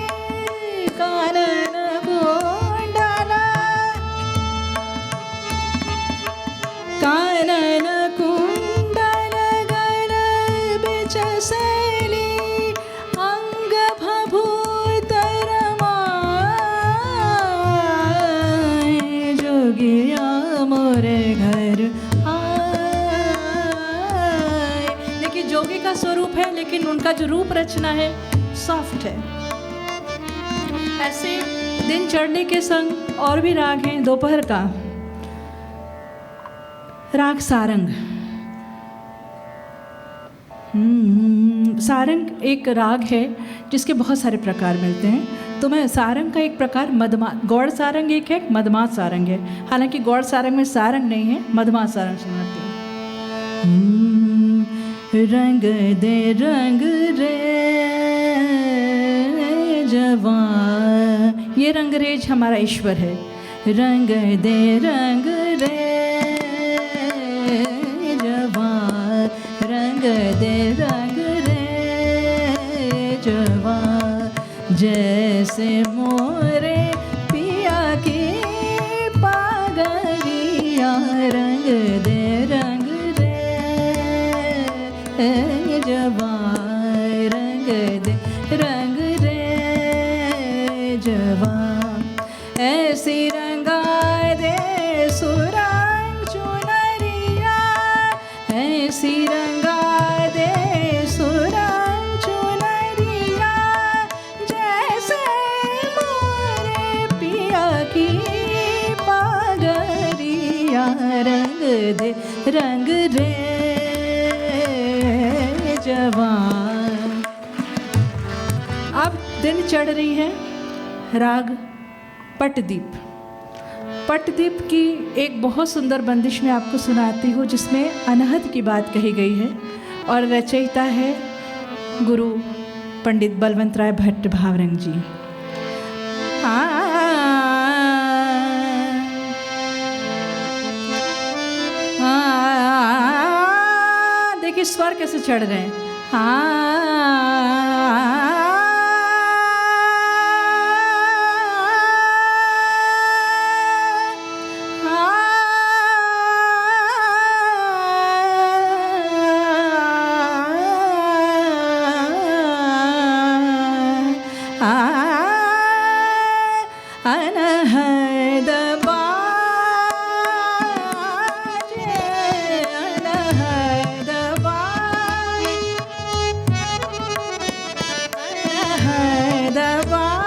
कानन कुंडल, कानन कुंडल गल बिचसली, अंग भभूत रमाए, जोगिया मोरे घर जोगी का स्वरूप है, लेकिन उनका जो रूप रचना है सॉफ्ट है। ऐसे दिन चढ़ने के संग और भी राग हैं। दोपहर का राग सारंग। सारंग एक राग है जिसके बहुत सारे प्रकार मिलते हैं। तो मैं सारंग का एक प्रकार गौड़ सारंग एक है, मदमात सारंग है। हालांकि गौड़ सारंग में सारंग नहीं है, मदमात सारंग सुनाती हूँ। रंग दे रंग रे जवान, ये रंगरेज हमारा ईश्वर है। रंग दे रंग रे जवान, रंग दे रंग रे जवान, जैसे मोरे पिया की पागलिया, रंग दे रंग जवान, रंग दे रंग रे जवान, ऐसी रंगा दे सुरंग चुनरिया, ऐसी रंगा दे सुरंग चुनरिया, जैसे मोरे पिया की पागलिया, रंग दे रंग रे जवान। अब दिन चढ़ रही है। राग पटदीप। पटदीप की एक बहुत सुंदर बंदिश मैं आपको सुनाती हूँ, जिसमें अनहद की बात कही गई है और रचयिता है गुरु पंडित बलवंत राय भट्ट भावरंग जी। देखिए स्वर कैसे चढ़ रहे हैं। अनहद बाजे, अनहद बाजे, अनहद बाजे,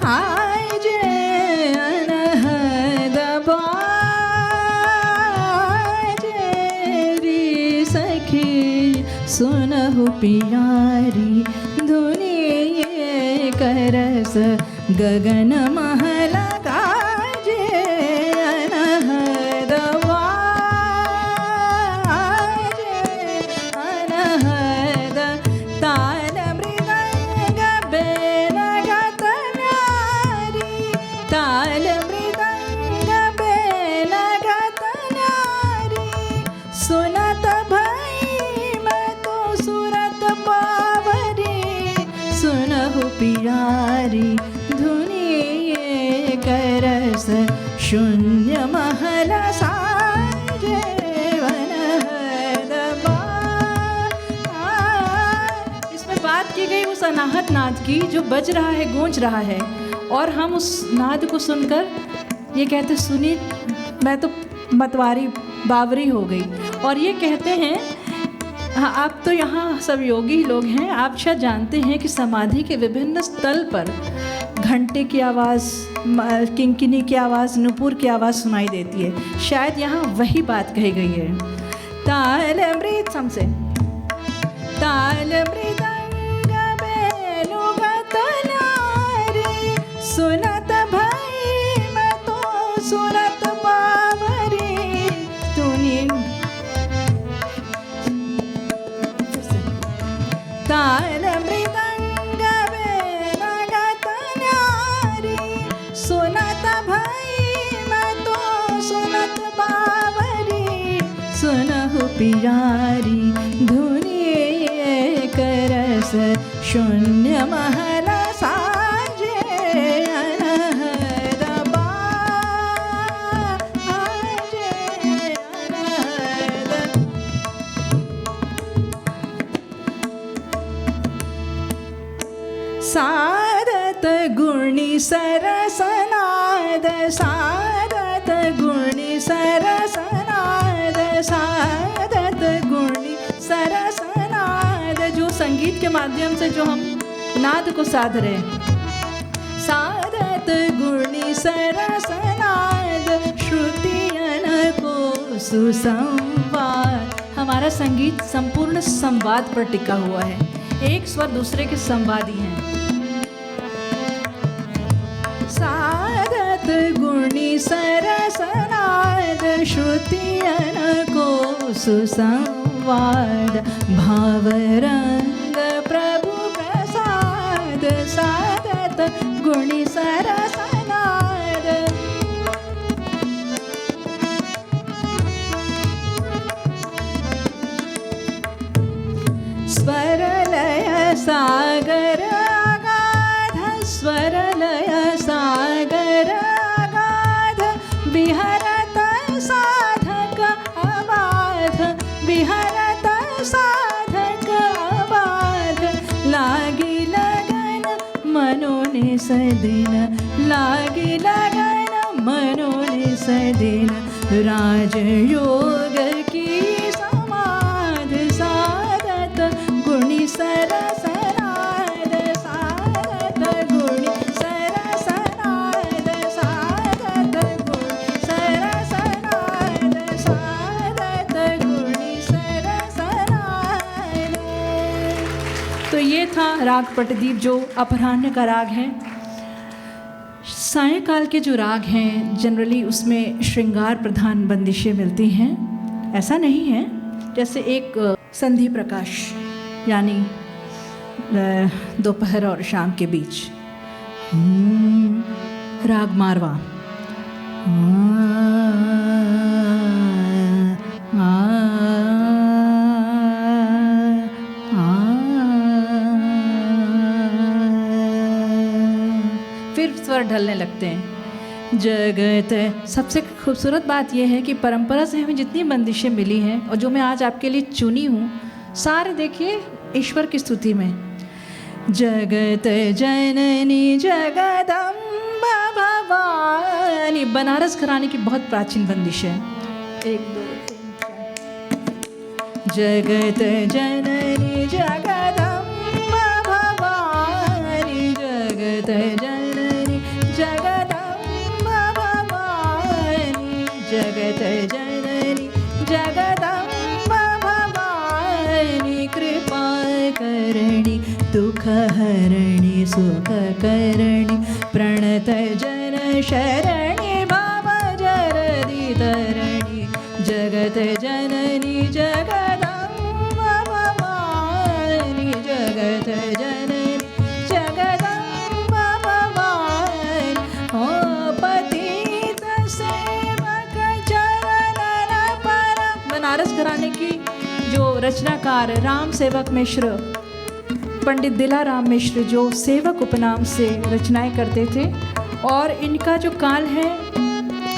आय जे अनहद बाजे, री सखी सुनहु प्यारी, धुनी करस गगन महल गाजे, अनहद बाजे, अनहद ताल मृदंग बेलगत नारी, ताल मृदंग बेलगत नारी, सुनत भई मैं तो सुरत पावरी, सुनहु प्यारी, धुनी करस शून्य महल साजे, अनहद बाजे। इसमें बात की गई उस अनाहत नाद की जो बज रहा है, गूंज रहा है, और हम उस नाद को सुनकर ये कहते सुनी मैं तो मतवारी बावरी हो गई। और ये कहते हैं हाँ, आप तो यहाँ सब योगी लोग हैं, आप शायद जानते हैं कि समाधि के विभिन्न स्थल पर घंटे की आवाज़, किंकिनी की आवाज़, नुपुर की आवाज़ सुनाई देती है। शायद यहाँ वही बात कही गई है। ताल मृत समसे ताल मृदंग बेनुगत नारी, सुनत भई मैं तो सुनत बावरी, सुनी ताल मृदंग बेनुगत नारी, सुनत भई मैं तो सुनत बावरी, सुनहु प्यारी धुनी करस, शून्य महल साजे अनहद बाजे अनहद। सारत गुणी सरसनाद, सारत गुणी सरसनाद, सारत गुणी सरसनाद, जो संगीत के माध्यम से जो हम नाद को साध रहे हैं। सारत गुणी सरसनाद, श्रुतियन को सुसंवाद। हमारा संगीत संपूर्ण संवाद पर टिका हुआ है, एक स्वर दूसरे के संवादी हैं। सारत गुणी सरसनाद, श्रुतियन को सुसंवाद, भाव रंग प्रभु प्रसाद, सारत गुणी सरसनाद। स्वरलय सागर अगाध, स्वरलय सागर अगाध, विहरत साधक अबाध, विहरत साधक अबाध, लागी लगन मनोने सदिन, लागी लगन मनोने सदिन, राजयोग की समाध, सारत गुणी सरसनाद, सारत गुणी सरसनाद, सारत गुणी सरसनाद, सारत गुणी सरसनाद। तो ये था राग पटदीप, जो अपराह्न का राग है। सायंकाल के जो राग हैं जनरली उसमें श्रृंगार प्रधान बंदिशें मिलती हैं। ऐसा नहीं है, जैसे एक संधि प्रकाश यानी दोपहर और शाम के बीच, राग मारवा, फिर स्वर ढलने लगते हैं। जगत, सबसे खूबसूरत बात यह है कि परंपरा से हमें जितनी बंदिशें मिली हैं और जो मैं आज आपके लिए चुनी हूँ, सारे देखिए ईश्वर की स्तुति में। जगत जननी जगदम्बा भवानी, बनारस घराने की बहुत प्राचीन बंदिश है। 1 2 3 4। जगत जननी जगदम्बा भवानी, जगत जननी जगदम्बा भवानी, जगत जननी जगदम्बा भवानी, कृपा करणी दुख हरणी सुख करणी, प्रणत जन शरणी भाव जरदि तरणी, जगत जननी जगदम्बा भवानी, जगत जननी जगदम्बा भवानी। हो पतित सेवक चरणन पर, बनारस घराने की जो रचनाकार राम सेवक मिश्र, पंडित दिलाराम मिश्र, जो सेवक उपनाम से रचनाएं करते थे, और इनका जो काल है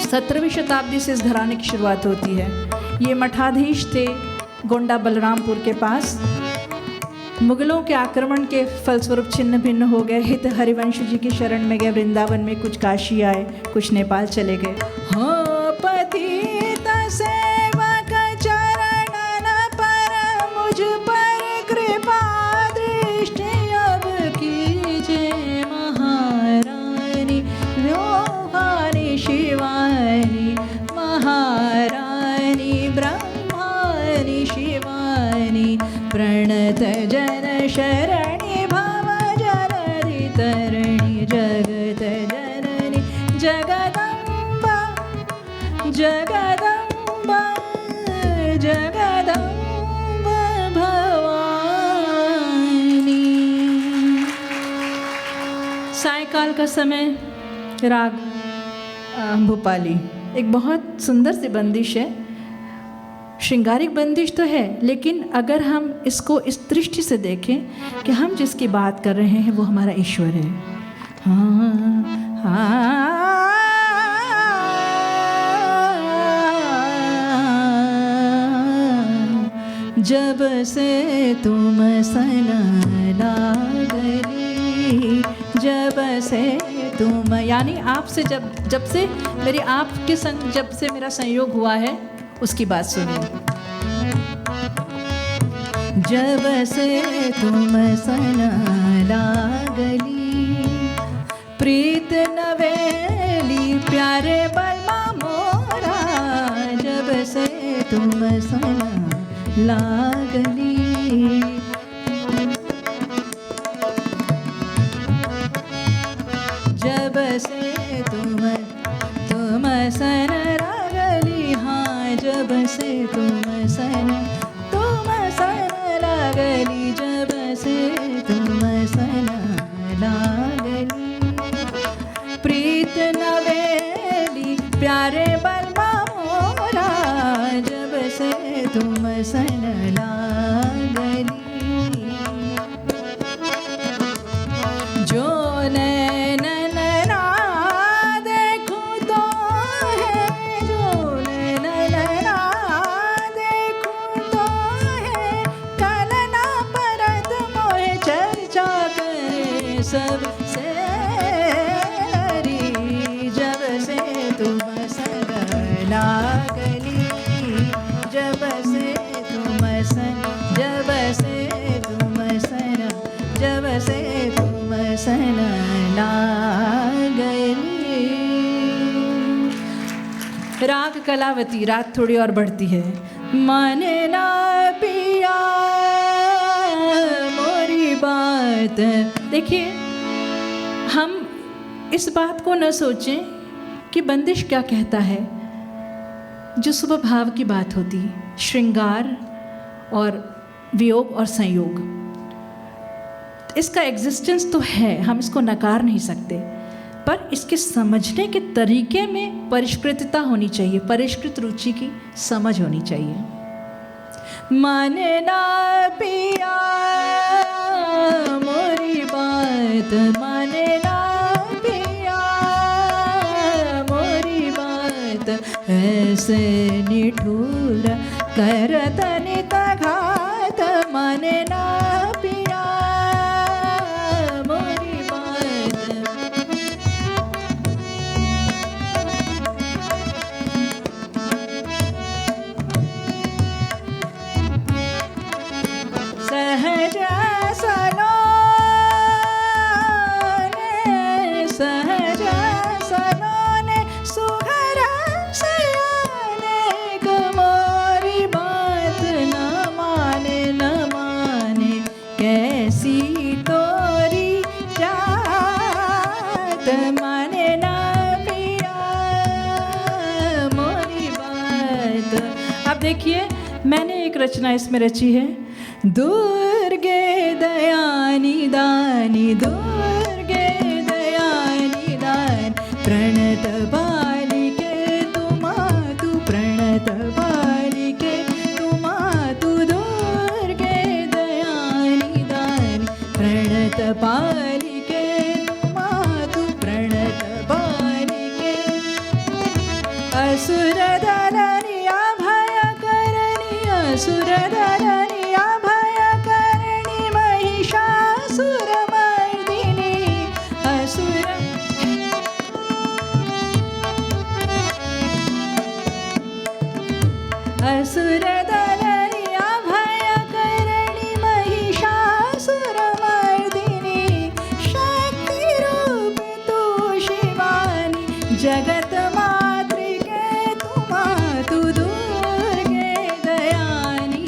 17वीं शताब्दी से इस घराने की शुरुआत होती है। ये मठाधीश थे गोंडा बलरामपुर के पास। मुगलों के आक्रमण के फलस्वरूप छिन्न भिन्न हो गए। हित हरिवंश जी की शरण में गए, वृंदावन में, कुछ काशी आए, कुछ नेपाल चले गए। हाँ पतित सेवक चरणन पर मुझ जननी शिवानी प्रणत जन शरणी भव जलधि तरिणी जगत जननी जगदम्बा जगदम्बा जगदम्बा भवानी। सायंकाल का समय राग भूपाली एक बहुत सुंदर सी बंदिश है, श्रृंगारिक बंदिश तो है, लेकिन अगर हम इसको इस दृष्टि से देखें कि हम जिसकी बात कर रहे हैं वो हमारा ईश्वर है। हाँ हाँ जब से तुम सन लागली, जब से तुम, यानी आपसे जब से मेरी आपके संग जब से मेरा संयोग हुआ है उसकी बात सुनिए। जब से तुम सन लागली प्रीत नवेली प्यारे बलमा मोरा, जब से तुम सन लागली जब से तुम सन लागली, हाँ जब से तुम सन लागली, जब से तुम सन लागली प्रीत नवेली प्यारे बलमा मोरा, जब से तुम सन लागली। जो नैन ना देखूं तो है, जो नैन ना देखूं तो है, कल ना परत मोहे चर्चा करे सबसे हरी, जब से तुम सन लागली, जब से तुम सन, जब से तुम सन, जब से तुम सन लागली। राग कलावती, राग थोड़ी और बढ़ती है। माने ना पिया मोरी बात। देखिए, हम इस बात को न सोचें कि बंदिश क्या कहता है। जो सुबह भाव की बात होती, श्रृंगार और वियोग और संयोग, इसका एग्जिस्टेंस तो है, हम इसको नकार नहीं सकते, पर इसके समझने के तरीके में परिष्कृतता होनी चाहिए, परिष्कृत रुचि की समझ होनी चाहिए। माने ना पिया मोरी बात, माने ना पिया मोरी बात, ऐसे निठुर करत नित घात, माने ना पिया मोरी बात। सहज सलोने, सहज सलोने सुघर सयाने, मोरी बात न माने न माने, कैसी तोरी जात, माने ना पिया मोरी बात। अब देखिए, मैंने एक रचना इसमें रची है। दुर्गे दयानी दानी, दुर्गे दयानी दान, प्रणत बालिके तुमातु, प्रणत बालिके तुमातु, दुर्गे दयानी दान, प्रणत बालिके तुमातु, प्रणत बालिके। असुर दलनी अभय करणी, असुर दलनी अभय करणी, महिषासुर मर्दिनी, असुर असुर दलनी अभय करणी, महिषासुर मर्दिनी, शक्ति रूप तू शिवानी, जगत मातृके तुमातु, दुर्गे दयानी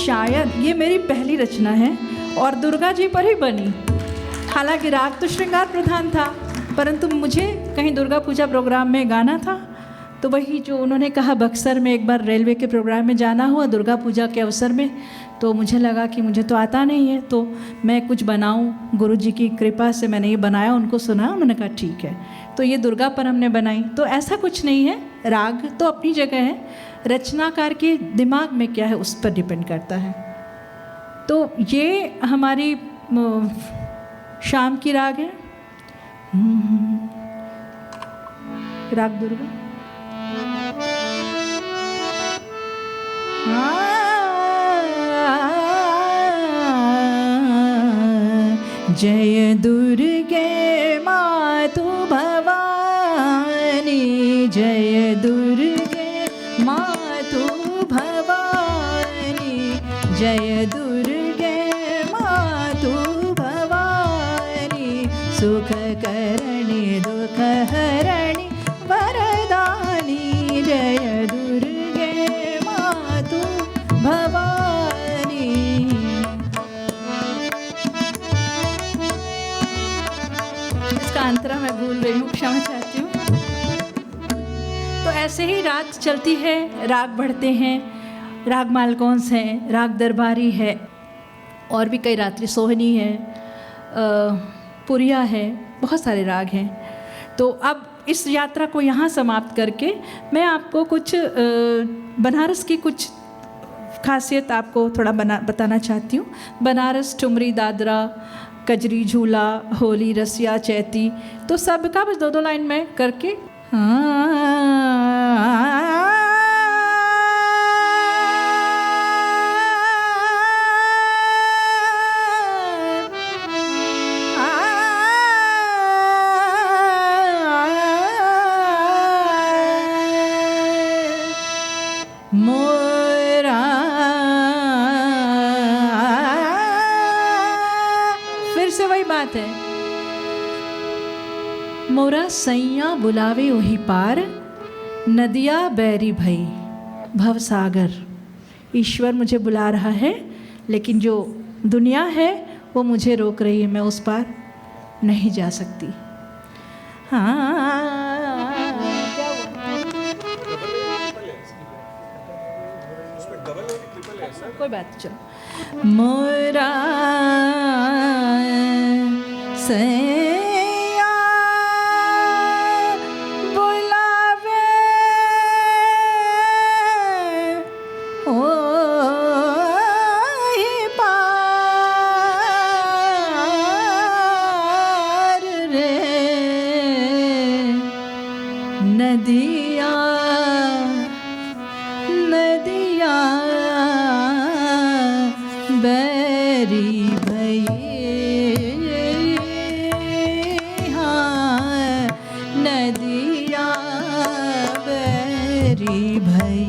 शायद ये मेरी पहली रचना है और दुर्गा जी पर ही बनी। हालांकि राग तो श्रृंगार प्रधान था, परंतु मुझे कहीं दुर्गा पूजा प्रोग्राम में गाना था, तो वही जो उन्होंने कहा, बक्सर में एक बार रेलवे के प्रोग्राम में जाना हुआ दुर्गा पूजा के अवसर में, तो मुझे लगा कि मुझे तो आता नहीं है, तो मैं कुछ बनाऊं। गुरुजी की कृपा से मैंने ये बनाया, उनको सुना, उन्होंने कहा ठीक है, तो ये दुर्गा पर हमने बनाई। तो ऐसा कुछ नहीं है, राग तो अपनी जगह है, रचनाकार के दिमाग में क्या है उस पर डिपेंड करता है। तो ये हमारी शाम की राग है, राग दुर्गा। जय दुर्गे मातु भवानी, जय दुर्गे मातु भवानी, जय दुर्गे मातु भवानी, सुख करणी दुख हरणी वरदानी, जय दुर्गे मातु भवानी। इसका अंतरा मैं भूल रही हूँ, क्षमा चाहती हूँ। तो ऐसे ही रात चलती है, राग बढ़ते हैं, राग मालकौंस हैं, राग दरबारी है, और भी कई रात्रि सोहनी है, पुरिया है, बहुत सारे राग हैं। तो अब इस यात्रा को यहाँ समाप्त करके मैं आपको कुछ बनारस की कुछ खासियत आपको थोड़ा बताना चाहती हूँ। बनारस, ठुमरी, दादरा, कजरी, झूला, होली, रसिया, चैती, तो सबका बस दो दो लाइन में करके मोरा, फिर से वही बात है, मोरा सैया बुलावे वही पार, नदिया बैरी भई भवसागर। ईश्वर मुझे बुला रहा है, लेकिन जो दुनिया है वो मुझे रोक रही है, मैं उस पार नहीं जा सकती। हाँ, कोई बात, चलो। मोरा सैया बुलावे ओही पार रे, नदिया नदिया बैरी भई, हाँ, नदिया बैरी भई,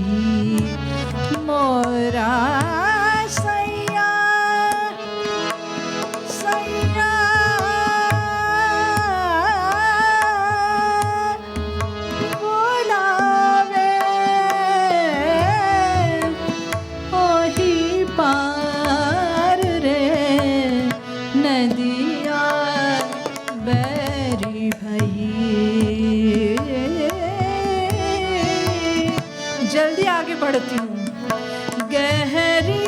मोरा सैया सैया बुलावे ओही पार रे, नदिया बैरी भई। जल्दी आगे बढ़ती हूँ। गहरी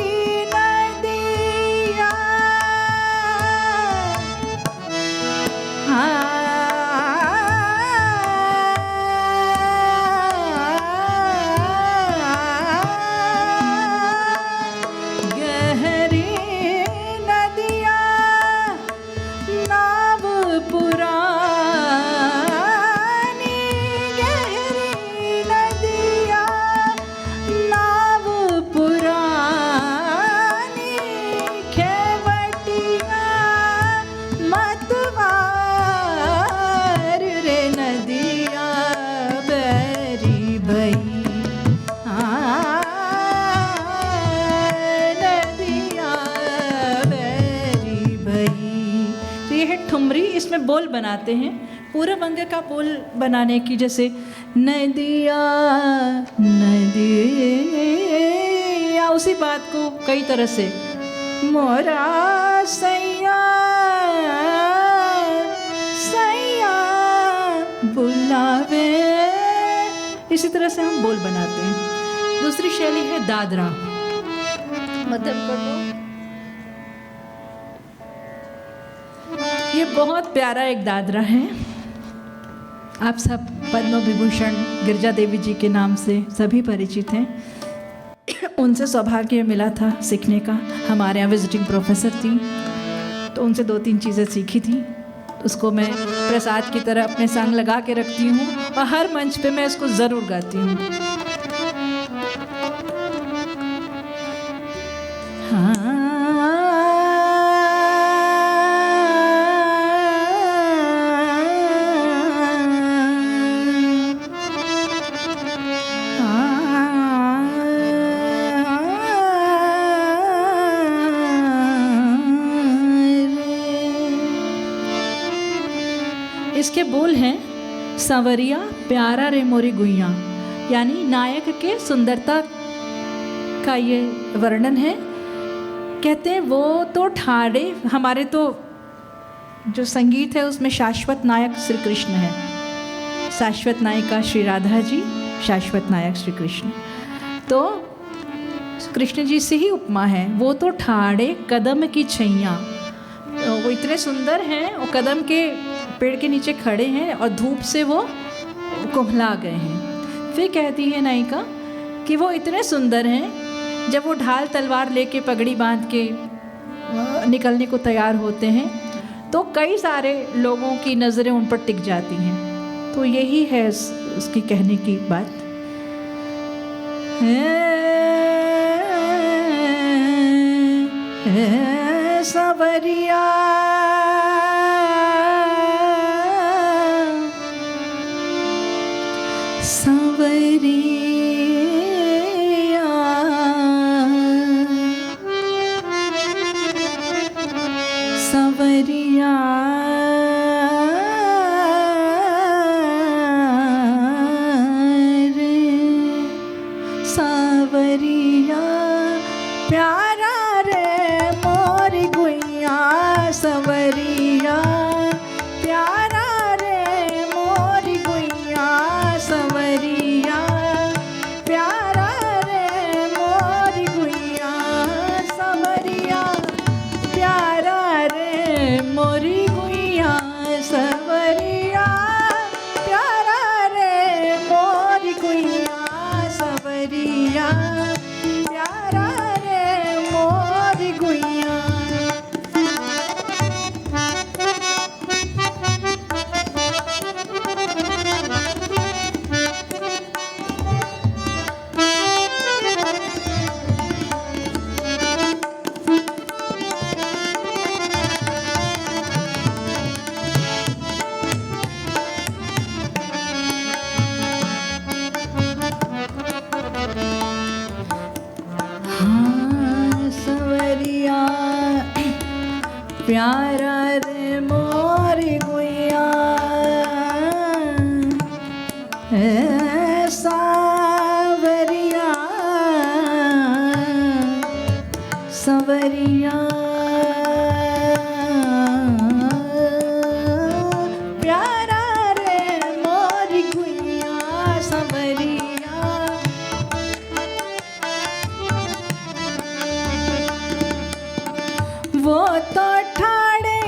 नदिया, गहरी नदिया नाव पुरानी, गहरी नदिया नाव पुरानी, खेवटिया मतवार रे, नदिया बैरी भई, नदिया बैरी भई। तो ये है ठुमरी, इसमें बोल बनाते हैं, पूरब अंग का बोल बनाने की, जैसे नदिया नदिया उसी बात को कई तरह से मोरा सैया सैया बुलावे, इसी तरह से हम बोल बनाते हैं। दूसरी शैली है दादरा, मध्यम कर दो। ये बहुत प्यारा एक दादरा है। आप सब पद्म विभूषण गिरिजा देवी जी के नाम से सभी परिचित हैं। उनसे सौभाग्य मिला था सीखने का। हमारे यहाँ विजिटिंग प्रोफेसर थी, तो उनसे 2-3 चीज़ें सीखी थी। उसको मैं प्रसाद की तरह अपने संग लगा के रखती हूँ और हर मंच पे मैं इसको ज़रूर गाती हूँ। हाँ इसके बोल हैं सांवरिया प्यारा रे मोरी गुइया, यानी नायक के सुंदरता का ये वर्णन है। कहते हैं वो तो ठाड़े, हमारे तो जो संगीत है उसमें शाश्वत नायक श्री कृष्ण है। शाश्वत नायिका श्री राधा जी, शाश्वत नायक श्री कृष्ण। तो कृष्ण जी से ही उपमा है। वो तो ठाड़े कदम की छैया, वो इतने सुंदर हैं और कदम के पेड़ के नीचे खड़े हैं और धूप से वो कुम्हला गए हैं। फिर कहती है नायिका कि वो इतने सुंदर हैं, जब वो ढाल तलवार लेके पगड़ी बांध के निकलने को तैयार होते हैं तो कई सारे लोगों की नज़रें उन पर टिक जाती हैं। तो यही है उसकी कहने की बात है। सांवरिया सांवरिया सांवरिया रे सांवरिया प्यारा रे मोरी गुइया, सांवरिया प्यारा रे मोरी गुइया, सांवरिया प्यारा रे मोरी गुइया, सांवरिया प्यारा रे मोरी गुइया, सांवरिया प्यारा रे मोरी गुइया, सांवरिया प्यारा रे मोरी गुइया। प्यारा रे मोरी गुइया, सांवरिया सांवरिया प्यारा रे मोरी गुइया, सांवरिया। वो तो ठाड़े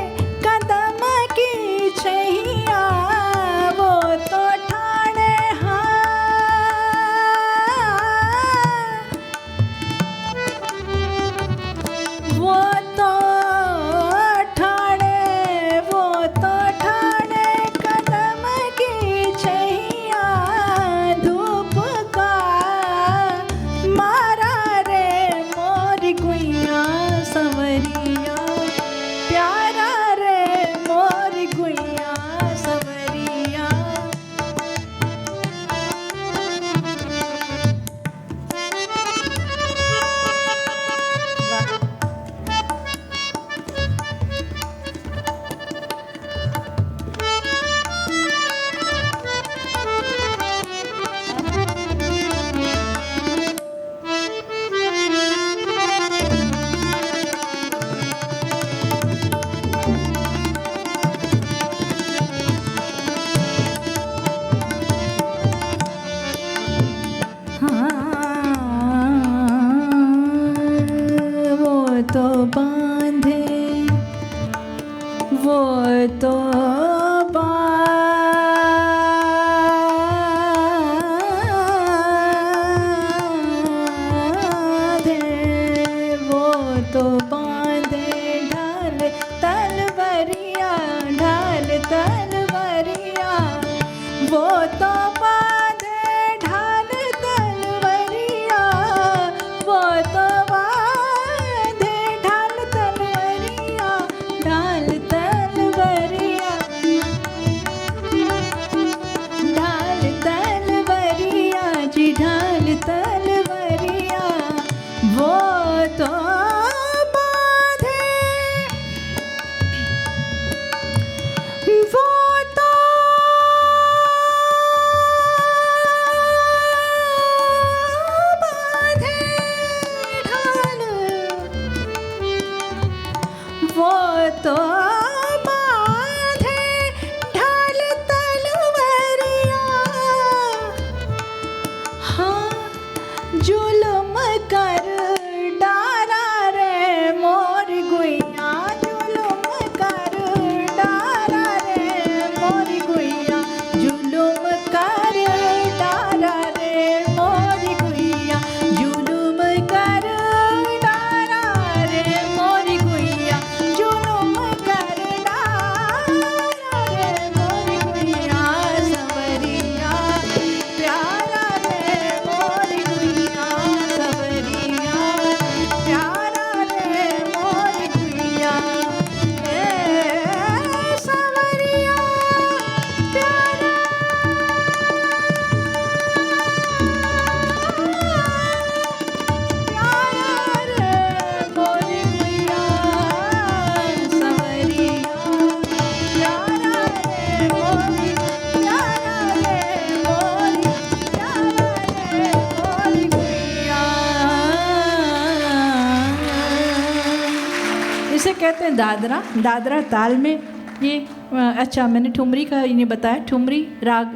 कहते हैं दादरा। दादरा ताल में ये अच्छा, मैंने ठुमरी का इन्हें बताया। ठुमरी राग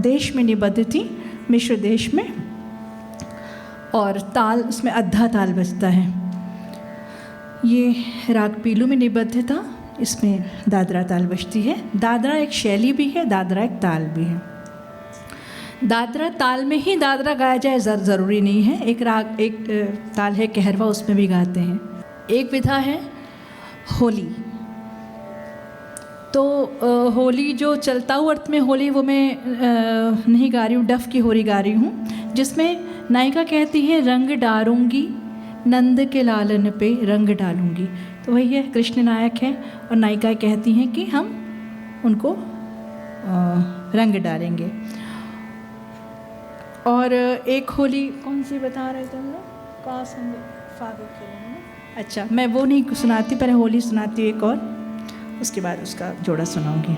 देश में निबद्ध थी, मिश्र देश में, और ताल उसमें अद्धा ताल बजता है। ये राग पीलू में निबद्ध था, इसमें दादरा ताल बजती है। दादरा एक शैली भी है, दादरा एक ताल भी है। दादरा ताल में ही दादरा गाया जाए ज़रूरी नहीं है। एक राग, एक ताल है कहरवा, उसमें भी गाते हैं। एक विधा है होली। तो होली जो चलता हुआ अर्थ में होली, वो मैं नहीं गा रही हूँ, डफ की होली गा रही हूँ, जिसमें नायिका कहती है रंग डालूंगी नंद के लालन पे रंग डालूंगी। तो वही है, कृष्ण नायक है और नायिकाएँ कहती हैं कि हम उनको रंग डालेंगे। और एक होली कौन सी बता रहे थे हम लोग, कहाँ संग फागुन खेलेंगे। अच्छा, मैं वो नहीं सुनाती, पहले होली सुनाती हूँ एक और, उसके बाद उसका जोड़ा सुनाऊंगी।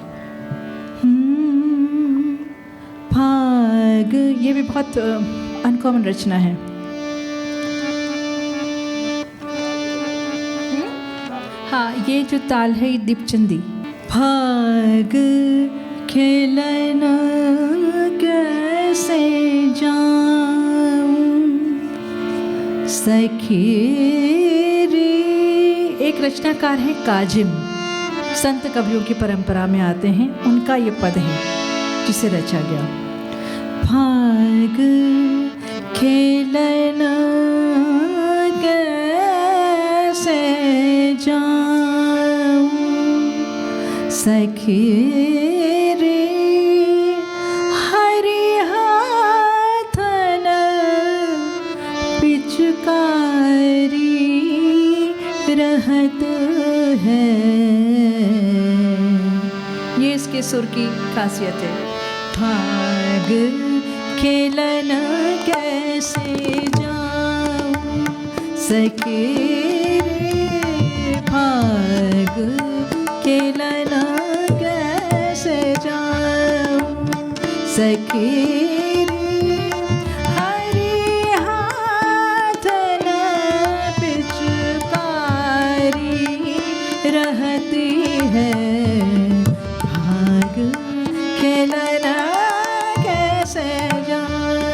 फाग, ये भी बहुत अनकॉमन रचना है। हाँ, ये जो ताल है ये दीपचंदी। फाग खेलना कैसे जाऊं सखी रे। एक रचनाकार है काजिम, संत कवियों की परंपरा में आते हैं, उनका ये पद है जिसे रचा गया। फाग खेलना कैसे जाऊं सखी रे, हरि हाथन पिचकारी रहत है। ये इसके सुर की खासियत है। फाग खेलना कैसे जाऊं सके रे, फाग खेलना कैसे जाऊं सके रे, हरि हाथ न पिचकारी रहती है। भाग खेलना कैसे जाऊं।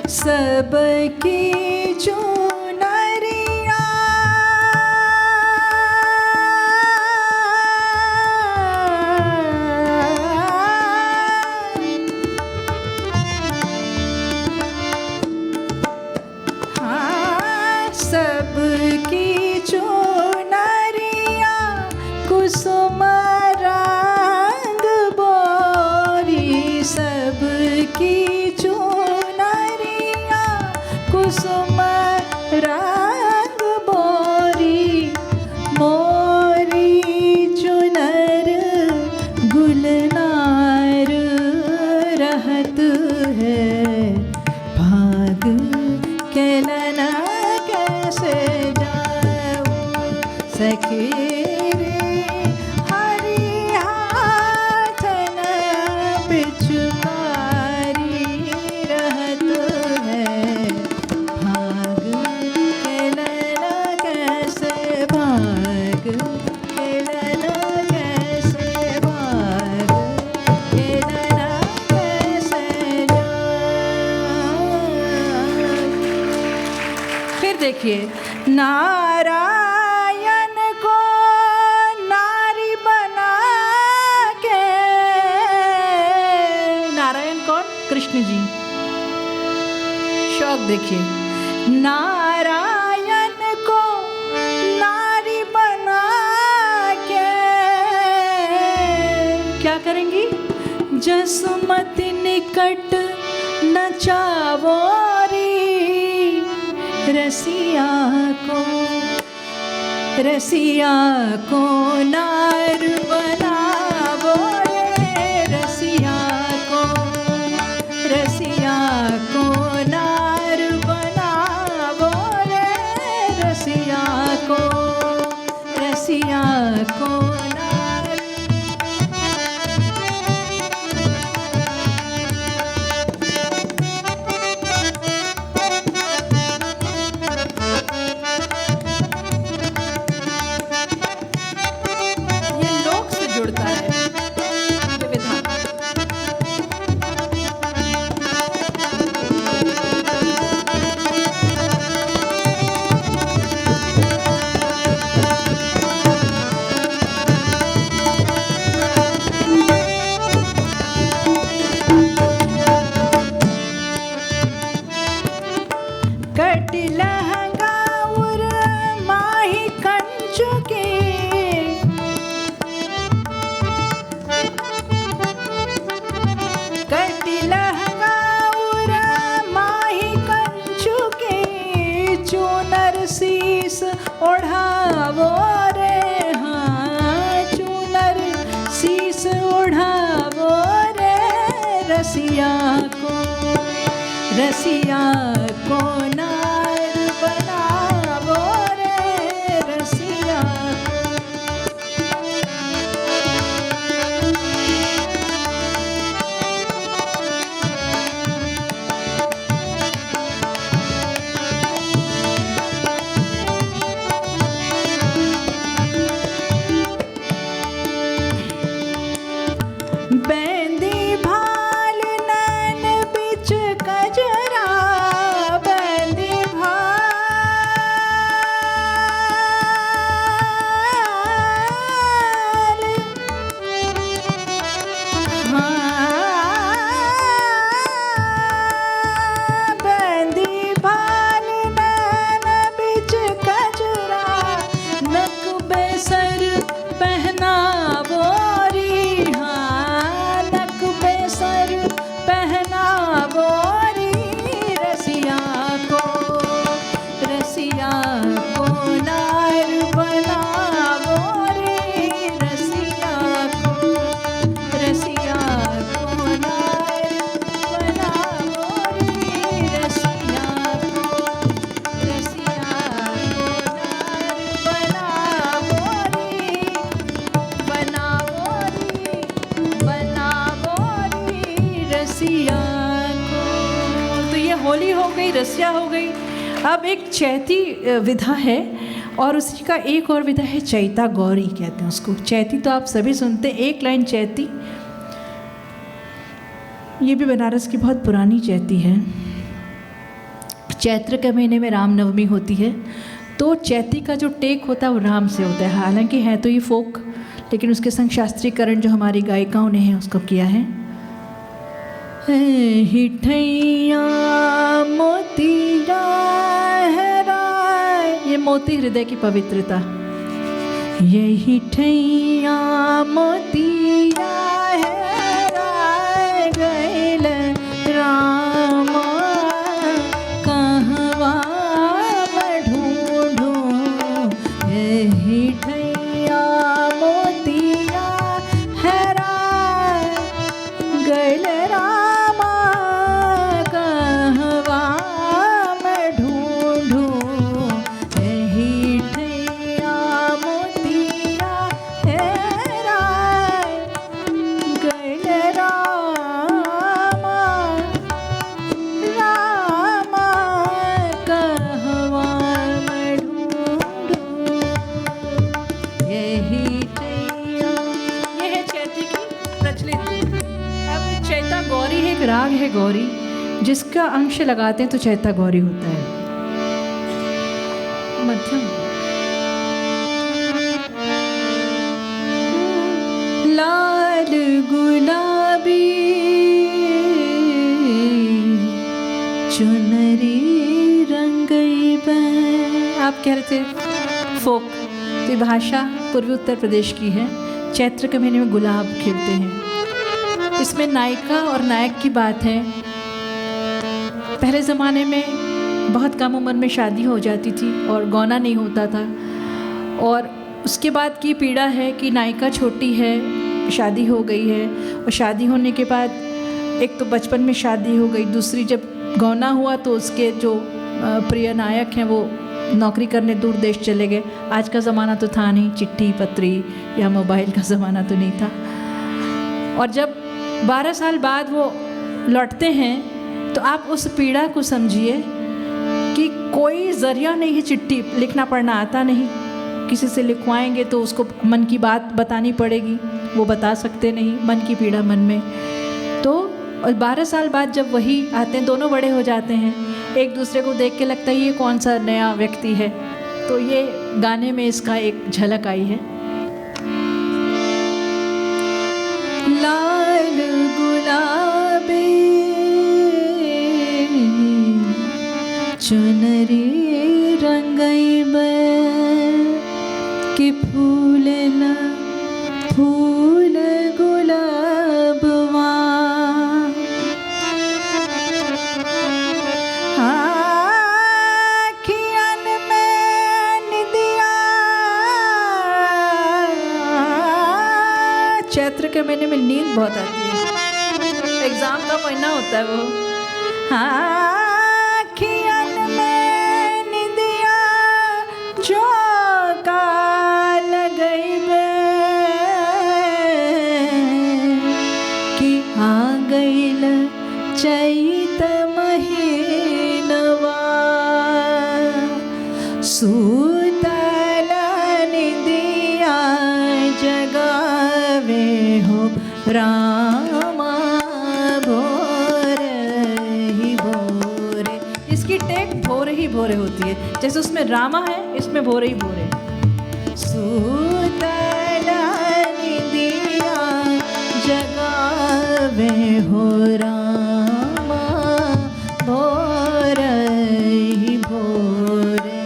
सबकी चुनरिया हाँ, सबकी चुनरिया कुसुम रंग बोरी, सबकी कुसुम रंग बोरी, मोरी चुनर गुलनार रहत है। भाग खेलना कैसे जाऊं सखी रे, हरि हाथ न पिचकारी रहत है। देखिए, नारायण को नारी बनाया, देखें जी, शौक देखिए। नारायण को नारी बना के क्या करेंगी? जसुमति निकट नचावोरी, रसिया को नार बनावो रे, रसिया को नार बनावो रे, रसिया को नार। ये लोक से जुड़ता है ये विधा। कटी लहंगा उर माही कंचु के, कटी लहंगा उर माही कंचु के, चूनर शीस ओढ़ावो रे, हाँ चूनर शीस ओढ़ावो रे, रसिया को नार बनावो रे, रसिया। बैंदी भाल नैन बिच कजरा, बैंदी भाल, हाँ बैंदी भाल नैन बिच कजरा, नक बेसर पहनावो री, हाँ नक बेसर पहनावो री, रसिया को नार बनावो रे, रसिया को नार बनावो रे, रसिया को नार बनावो रे, रसिया को। तो ये होली हो गई, रसिया हो गई। अब एक चैती विधा है और उसी का एक और विधा है चैता गौरी कहते हैं उसको। चैती तो आप सभी सुनते हैं, एक लाइन चैती, ये भी बनारस की बहुत पुरानी चैती है। चैत्र के महीने में रामनवमी होती है, तो चैती का जो टेक होता है वो राम से होता है। हालांकि है तो ये फोक, लेकिन उसके संग शास्त्रीकरण जो हमारी गायिकाओं ने है उसको किया है। हिठैया मोतिया है राय, ये मोती हृदय की पवित्रता। ये हिठैया मोतिया है राय, गैल रामा कहवा मैं ढूंढूं, ये हिठैया मोतिया है राय, गैल रामा कहवा मैं ढूंढूं, ये हिठैया मोतिया है राय, गैल रामा कहवा मैं ढूंढूं, ये हिठैया। ये है चैती की प्रचलित। अब चैता गौरी है, एक राग है गौरी, जिसका अंश लगाते हैं तो चैता गौरी होता है। मध्यम लाल गुलाबी चुनरी रंगई बन। आप कह रहे थे फोक, तो ये भाषा पूर्वी उत्तर प्रदेश की है। चैत्र के महीने में गुलाब खिलते हैं। इसमें नायिका और नायक की बात है। पहले ज़माने में बहुत कम उम्र में शादी हो जाती थी और गौना नहीं होता था। और उसके बाद की पीड़ा है कि नायिका छोटी है, शादी हो गई है, और शादी होने के बाद एक तो बचपन में शादी हो गई, दूसरी जब गौना हुआ तो उसके जो प्रिय नायक हैं वो नौकरी करने दूर देश चले गए। आज का ज़माना तो था नहीं, चिट्ठी पत्री या मोबाइल का ज़माना तो नहीं था। और जब 12 साल बाद वो लौटते हैं तो आप उस पीड़ा को समझिए कि कोई ज़रिया नहीं है, चिट्ठी लिखना पढ़ना आता नहीं, किसी से लिखवाएंगे तो उसको मन की बात बतानी पड़ेगी, वो बता सकते नहीं, मन की पीड़ा मन में। तो 12 साल बाद जब वही आते हैं, दोनों बड़े हो जाते हैं, एक दूसरे को देख के लगता है ये कौन सा नया व्यक्ति है। तो ये गाने में इसका एक झलक आई है। लाल गुलाबी चुनरी रंगई बन कि फूल न फूल गुलाबवा। आँखियन में निदिया। चैत्र के महीने में नींद बहुत आती है, एग्जाम का महीना होता है वो। आँखियन में निदिया जो चैत महीनवा सूतल निदिया जगावे हो रामा भोर ही भोरे। इसकी टेक भोरे ही भोरे होती है, जैसे उसमें रामा है इसमें भोरे ही भोरे। सूतल निदिया जगावे हो रामा भोर ही भोरे।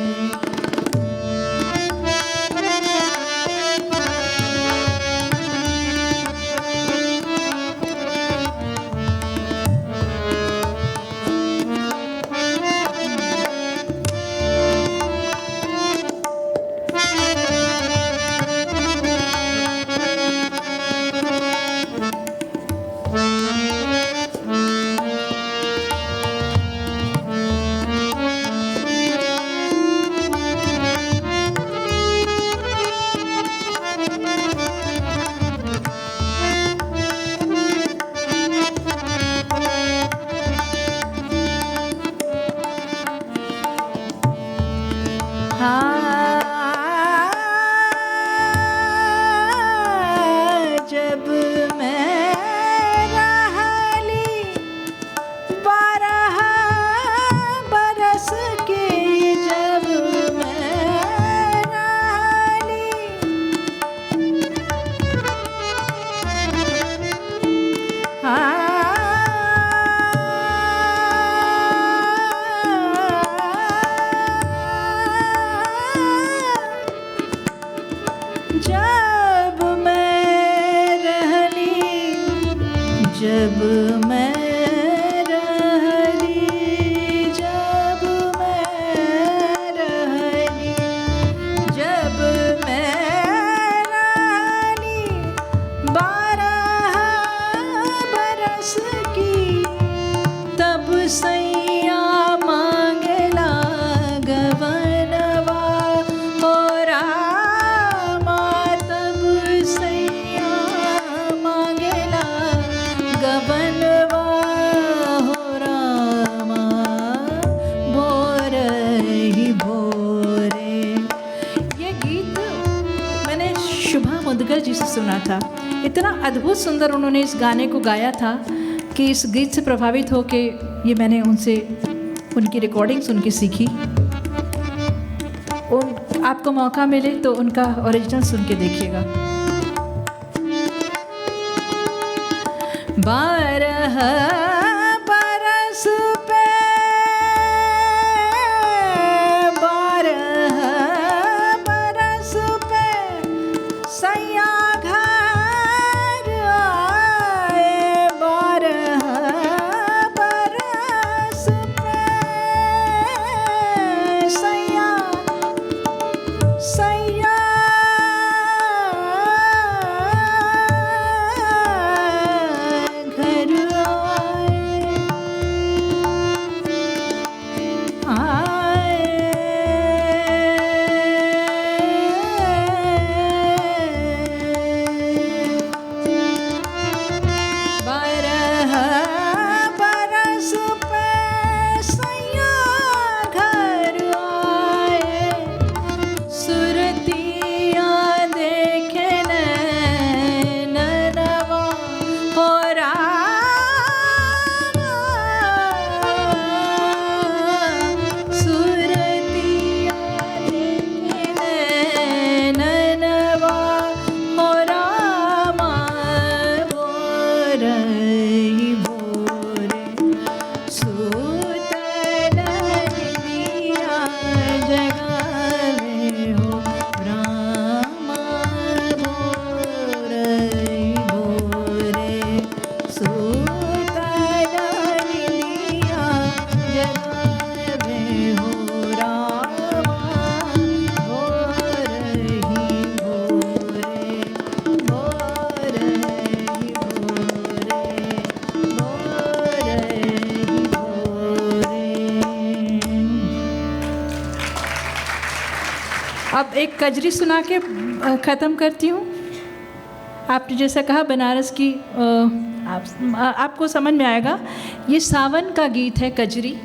जब मैं रहली 12 बरस की, जब मैं रहली जब मैं रहली, जब मैं रहली, जब मैं रहली, जब मैं रहली 12 बरस की, तब सैया मांगला गवनवा हो रामा। तब सैया मांगला गवनवा हो रामा भोर ही भोरे। ये गीत मैंने शुभा मुदगल जी से सुना था। इतना अद्भुत सुंदर उन्होंने इस गाने को गाया था कि इस गीत से प्रभावित होके ये मैंने उनसे उनकी रिकॉर्डिंग सुन के सीखी। और आपको मौका मिले तो उनका ओरिजिनल सुन के देखिएगा। 12 बरस पे अब एक कजरी सुना के ख़त्म करती हूँ। आपने जैसा कहा बनारस की आपको समझ में आएगा। ये सावन का गीत है कजरी,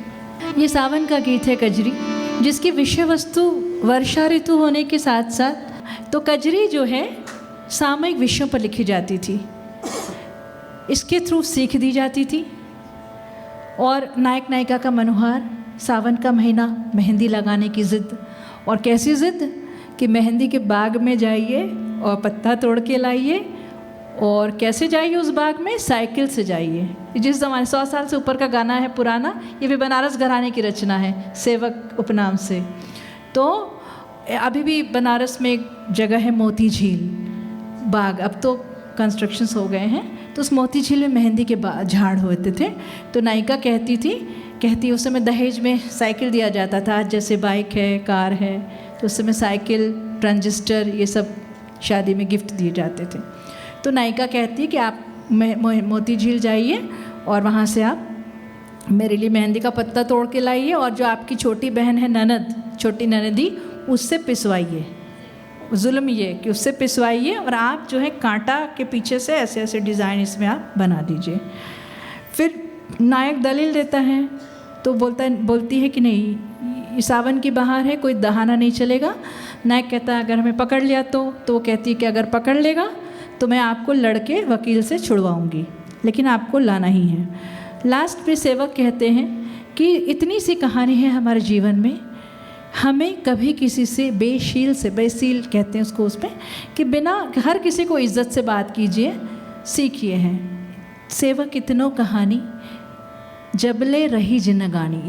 ये सावन का गीत है कजरी, जिसकी विषय वस्तु वर्षा ऋतु होने के साथ साथ तो कजरी जो है सामयिक विषयों पर लिखी जाती थी, इसके थ्रू सीख दी जाती थी। और नायक नायिका का मनोहार, सावन का महीना, मेहंदी लगाने की ज़िद, और कैसी ज़िद कि मेहंदी के बाग में जाइए और पत्ता तोड़ के लाइए, और कैसे जाइए उस बाग में, साइकिल से जाइए। जिस ज़माने 100 साल से ऊपर का गाना है पुराना, ये भी बनारस घराने की रचना है, सेवक उपनाम से। तो अभी भी बनारस में एक जगह है मोती झील बाग, अब तो कंस्ट्रक्शंस हो गए हैं। तो उस मोती झील में मेहंदी के झाड़ होते थे। तो नायिका कहती उस समय दहेज में साइकिल दिया जाता था, आज जैसे बाइक है, कार है, तो उस समय साइकिल, ट्रांजिस्टर, ये सब शादी में गिफ्ट दिए जाते थे। तो नायिका कहती है कि आप मोती झील जाइए और वहाँ से आप मेरे लिए मेहंदी का पत्ता तोड़ के लाइए, और जो आपकी छोटी बहन है ननद, छोटी ननदी, उससे पिसवाइए। जुल्म ये कि उससे पिसवाइए, और आप जो है कांटा के पीछे से ऐसे ऐसे डिज़ाइन इसमें आप बना दीजिए। फिर नायक दलील देता है, तो बोलती है कि नहीं, सावन की बहार है, कोई दहाना नहीं चलेगा। नायक कहता है अगर हमें पकड़ लिया तो वो कहती है कि अगर पकड़ लेगा तो मैं आपको लड़के वकील से छुड़वाऊंगी, लेकिन आपको लाना ही है। लास्ट में सेवक कहते हैं कि इतनी सी कहानी है हमारे जीवन में, हमें कभी किसी से बेसील कहते हैं उसको, उसमें कि बिना हर किसी को इज्जत से बात कीजिए, सीखिए हैं। सेवक इतनो कहानी जबले रही जिनगानी,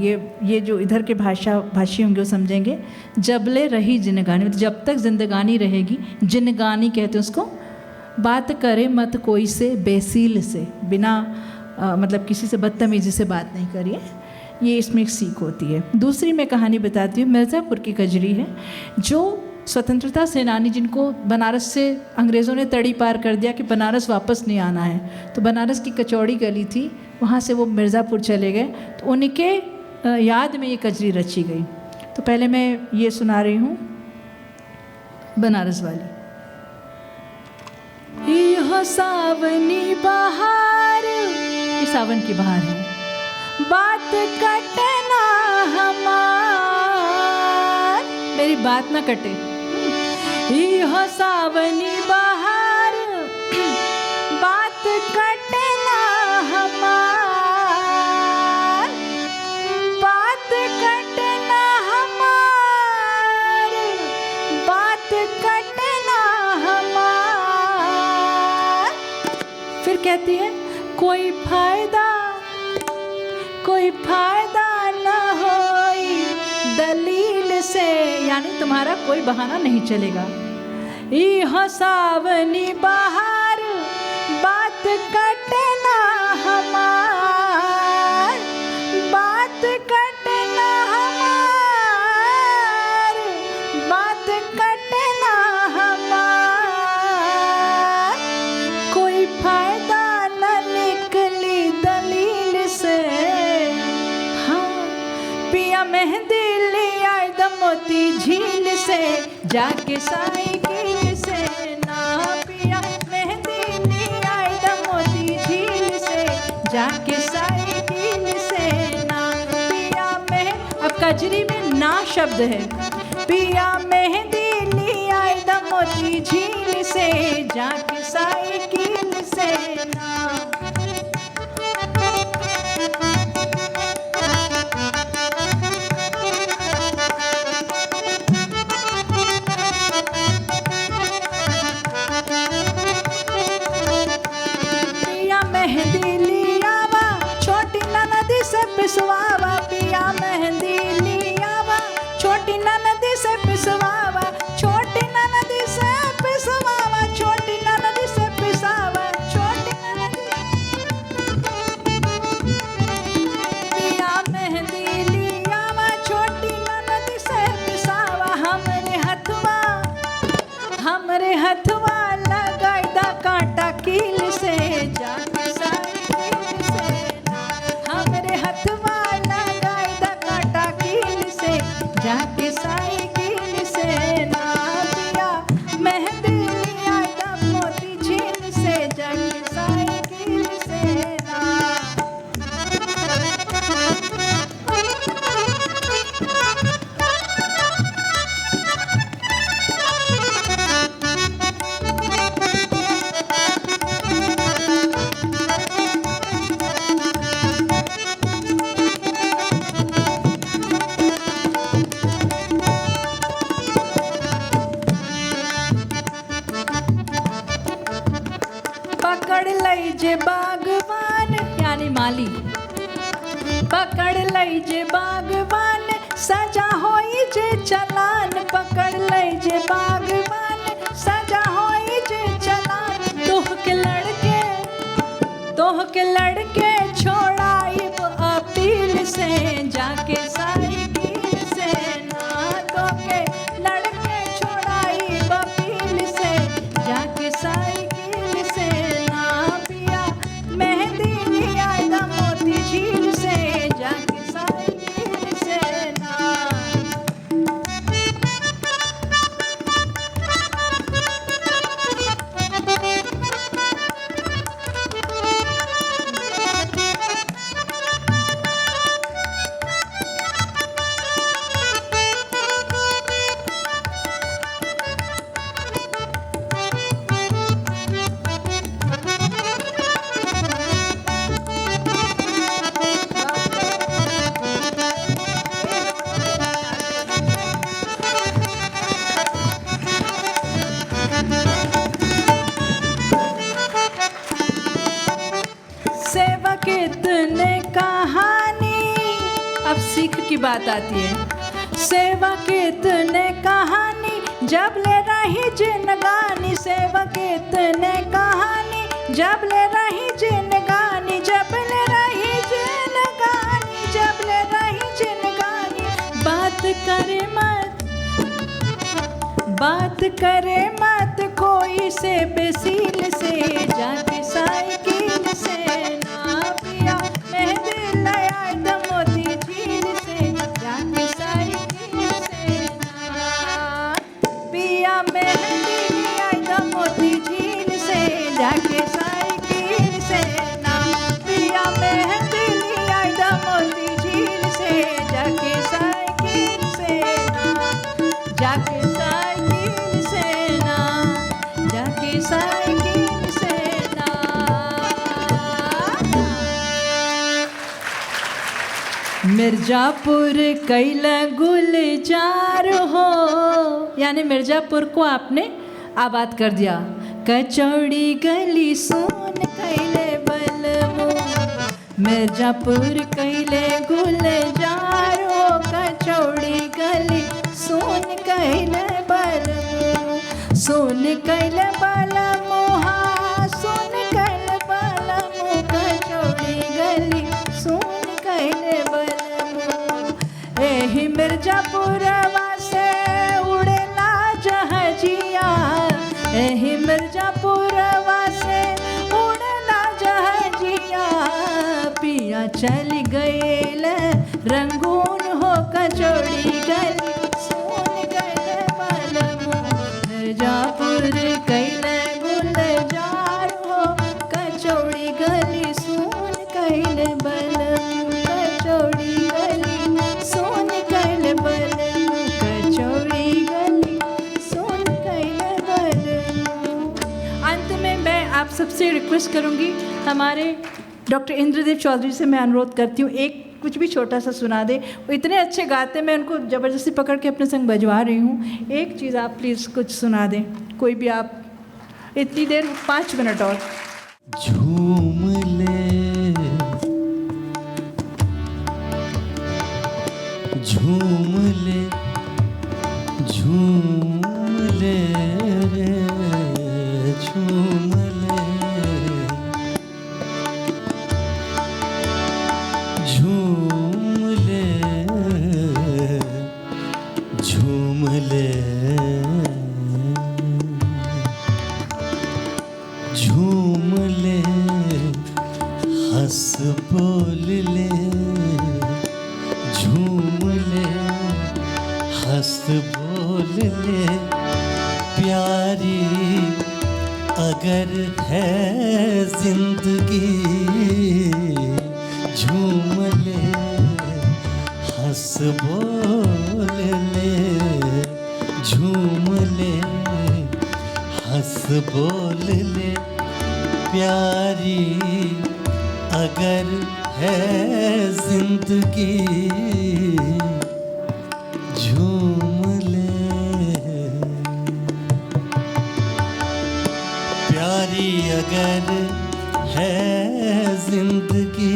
ये जो इधर के भाषी होंगे वो समझेंगे। जबले रही जिनगानी मतलब जब तक जिंदगानी रहेगी, जिनगानी कहते हैं उसको। बात करे मत कोई से बेसील से, बिना मतलब किसी से बदतमीजी से बात नहीं करिए, ये इसमें एक सीख होती है। दूसरी मैं कहानी बताती हूँ, मिर्ज़ापुर की कजरी है, जो स्वतंत्रता सेनानी जिनको बनारस से अंग्रेज़ों ने तड़ी पार कर दिया कि बनारस वापस नहीं आना है, तो बनारस की कचौड़ी गली थी, वहाँ से वो मिर्ज़ापुर चले गए, तो उनके याद में ये कजरी रची गई। तो पहले मैं ये सुना रही हूँ बनारस वाली। यह सावनी बहार, ये सावन की बहार है, बात कटना हमार, मेरी बात ना कटे। यह सावनी बहार, बात कटना हमार, बात कटना हमार, बात कटना हमार। फिर कहती है कोई फायदा न होई दलील से, यानी तुम्हारा कोई बहाना नहीं चलेगा। यह सावनी बहार, बात कटना हमार, बात कटना हमार, बात कटना हमार। कोई फायदा न निकली दलील से, हाँ पिया मेहंदी ले आए मोती झील से, जाके साइकिल से ना, पिया मेहंदी ले आए मोती झील से, जाके साइकिल से ना, पिया अब कजरी में ना शब्द है, पिया मेहंदी ले आए मोती झील से, जाके साइकिल से ना। मेहंदी लियावा छोटी ननदी से पिसवावा, पिया मेहंदी लियावा छोटी ननदी से पिसवावा, छोटी ननदी से पिसवावा, छोटी ननदी से पिसावा, छोटी ननदी। पिया मेहंदी लियावा छोटी ननदी से पिसावा, हमरे हथवा लगाई दा कांटा कील से, जाके साइकिल से ना, हमरे हथवा लगाई दा कांटा कील से, जाके लई जे बागवान सजा होई जे चलान, पकड़ लई जे बागवान सजा होई जे चलान। तोह के लड़के छोड़ाइब अपील से, जाके साइकिल से ना। तोह के लड़के छोड़ाइब अपील से, जाके साइकिल से ना। पिया मेहंदी लिया दा मोती झील से, जाके साइकिल से ना। सेवा कितने कहानी, अब सीख की बात आती है। सेवा कितने कहानी जब ले रही जिनगानी, सेवा कितने कहानी जब ले रही जिनगानी, जब ले रही जिनगानी, जब ले रही जिनगानी। बात करे मत कोई से बेसील से, जाके साइकिल से ना। पिया मेहंदी लाया दा मोती झील से, जाके साइकिल से ना। पिया मेहंदी लिया दा मोती झील से, जाके साइकिल से ना। पिया मेहंदी लिया दा मोती झील से, जाके साइकिल से ना। जाके साइकिल से ना, जाके साइकिल से ना। मिर्जापुर कैला गुलजार हो, यानी मिर्जापुर को आपने आबाद कर दिया। कचौड़ी गली सोन कैले बलमो, मिर्जापुर कैले गुलजार हो। कचौड़ी गली सोन कैले बलमो, सोन कैले बलमो, हाँ सोन कैले बलमो। कचौड़ी गली सोन कैले बलमो। एही मिर्जापुरवा से उड़ेला जहाजिया, एही मिर्जापुरवा से उड़ेला जहाजिया। पिया चल गईल रंगून हो, कचौड़ी गली सोन कैले बलमो। मिर्जापुर कैले गुलजार हो, कचौड़ी गली सोन कैले बलमो। कचौड़ी गली सोन कैले बलमो, कचौड़ी गली सोन कैले बलमो। अंत में मैं आप सबसे रिक्वेस्ट करूंगी, हमारे डॉक्टर इंद्रदेव चौधरी से मैं अनुरोध करती हूँ एक कुछ भी छोटा सा सुना दे। वो इतने अच्छे गाते, मैं उनको ज़बरदस्ती पकड़ के अपने संग बजवा रही हूँ। एक चीज़ आप प्लीज़ कुछ सुना दें, कोई भी आप, इतनी देर 5 मिनट और। झूम ले झूम ले झूम ले रे, झूम ले झूम ले झूम ले झूम ले, हंस बोल ले, झूम ले हंस बोल ले। प्यारी अगर है जिंदगी, झूम ले हंस बोल ले, झूम ले हंस बोल ले। प्यारी अगर है जिंदगी, झूम ले। प्यारी अगर है जिंदगी,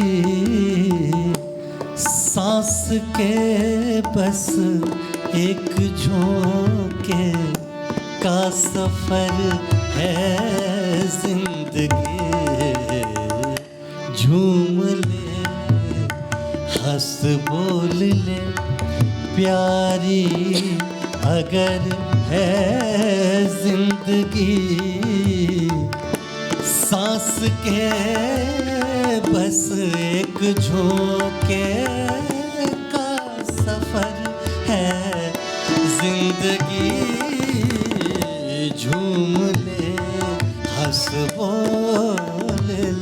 सांस के बस एक झोंके का सफर है जिंदगी। झूम ले, हंस बोल ले, प्यारी अगर है जिंदगी। सांस के बस एक झोंके का सफर है जिंदगी। झूम ले, हंस बोल ले।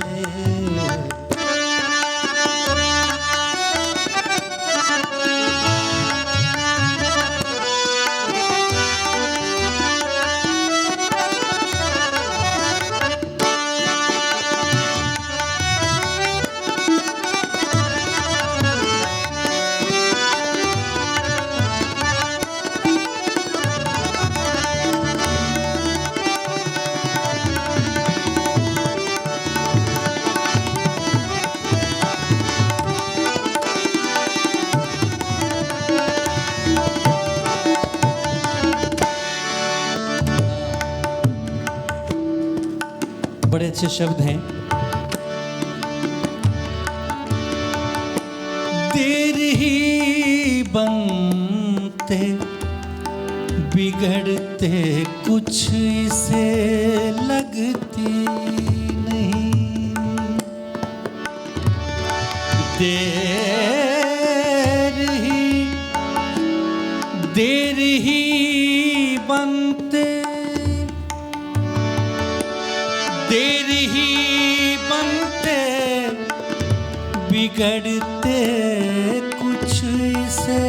बड़े अच्छे शब्द हैं। देर ही बनते बिगड़ते कुछ इसे लगती नहीं। देर ही बनते, देर ही बनते बिगड़ते कुछ इसे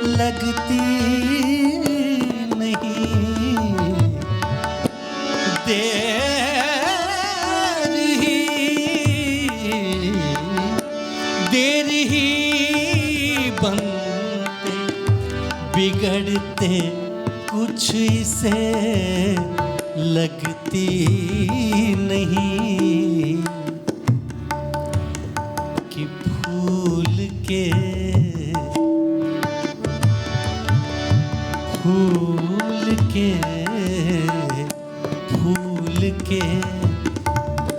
लगती नहीं। देर ही बनते बिगड़ते कुछ इसे लगती नहीं। कि फूल के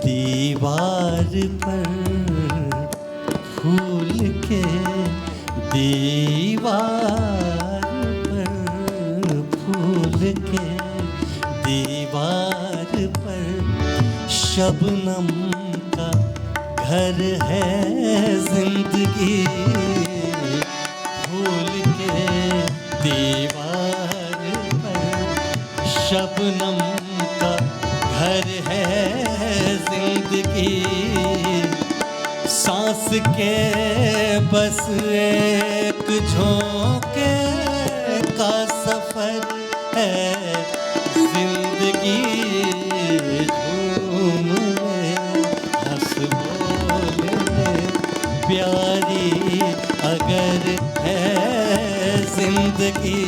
दीवार पर, फूल के दीवार पर, फूल के दीवार पर शबनम का घर है जिंदगी। फूल के दीवार पर शबनम का घर है जिंदगी। सांस के बस एक झोंके का सफर है जिंदगी। झूम ले, हंस बोल ले, प्यारी अगर है जिंदगी।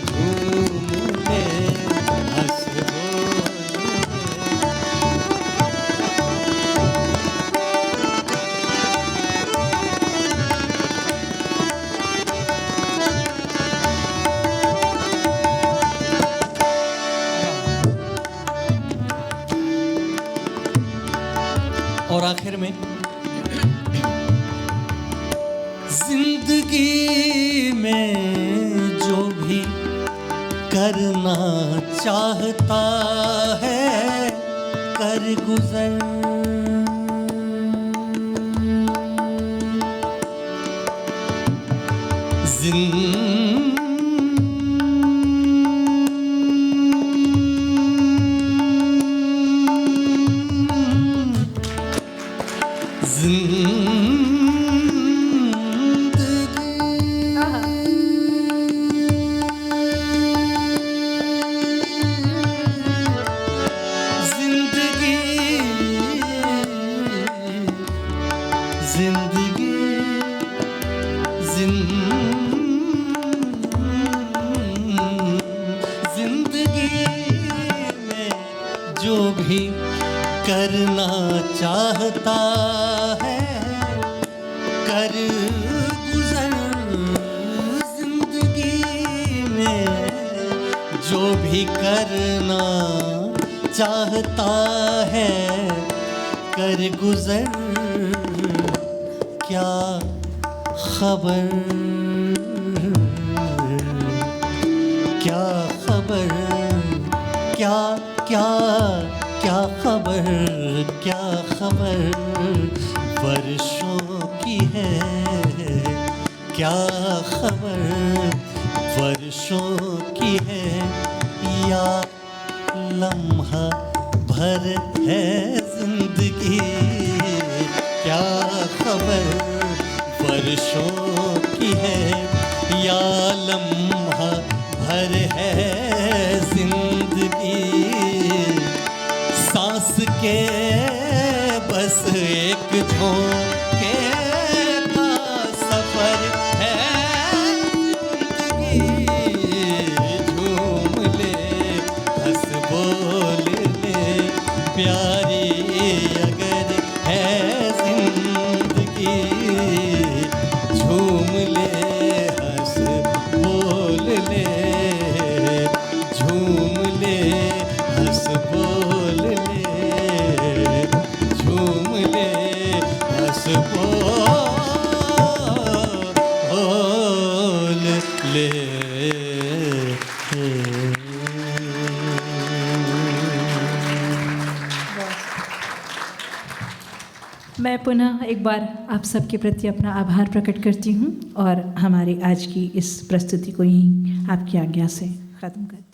झूम ले, हंस बोल ले। और आखिर में जिंदगी में जो भी करना चाहता है कर गुजर। जो भी करना चाहता है कर कर गुजर जिंदगी में, जो भी करना चाहता है कर गुजर। क्या खबर, क्या खबर, क्या क्या क्या खबर, क्या खबर वर्षों की है, क्या खबर वर्षों की है, या लम्हा भर है जिंदगी। क्या खबर वर्षों की है, या लम्हा भर है जिंदगी। सांस के बस एक झोंके का सफर है जिंदगी। झूम ले, हंस बोल ले, प्यारी अगर है जिंदगी। झूम ले, हंस बोल ले, झूम ले, हंस बोल ले, झूम ले, हंस बोल ले। मैं पुनः एक बार आप सबके प्रति अपना आभार प्रकट करती हूँ और हमारी आज की इस प्रस्तुति को यहीं आपकी आज्ञा से ख़त्म करती हूँ।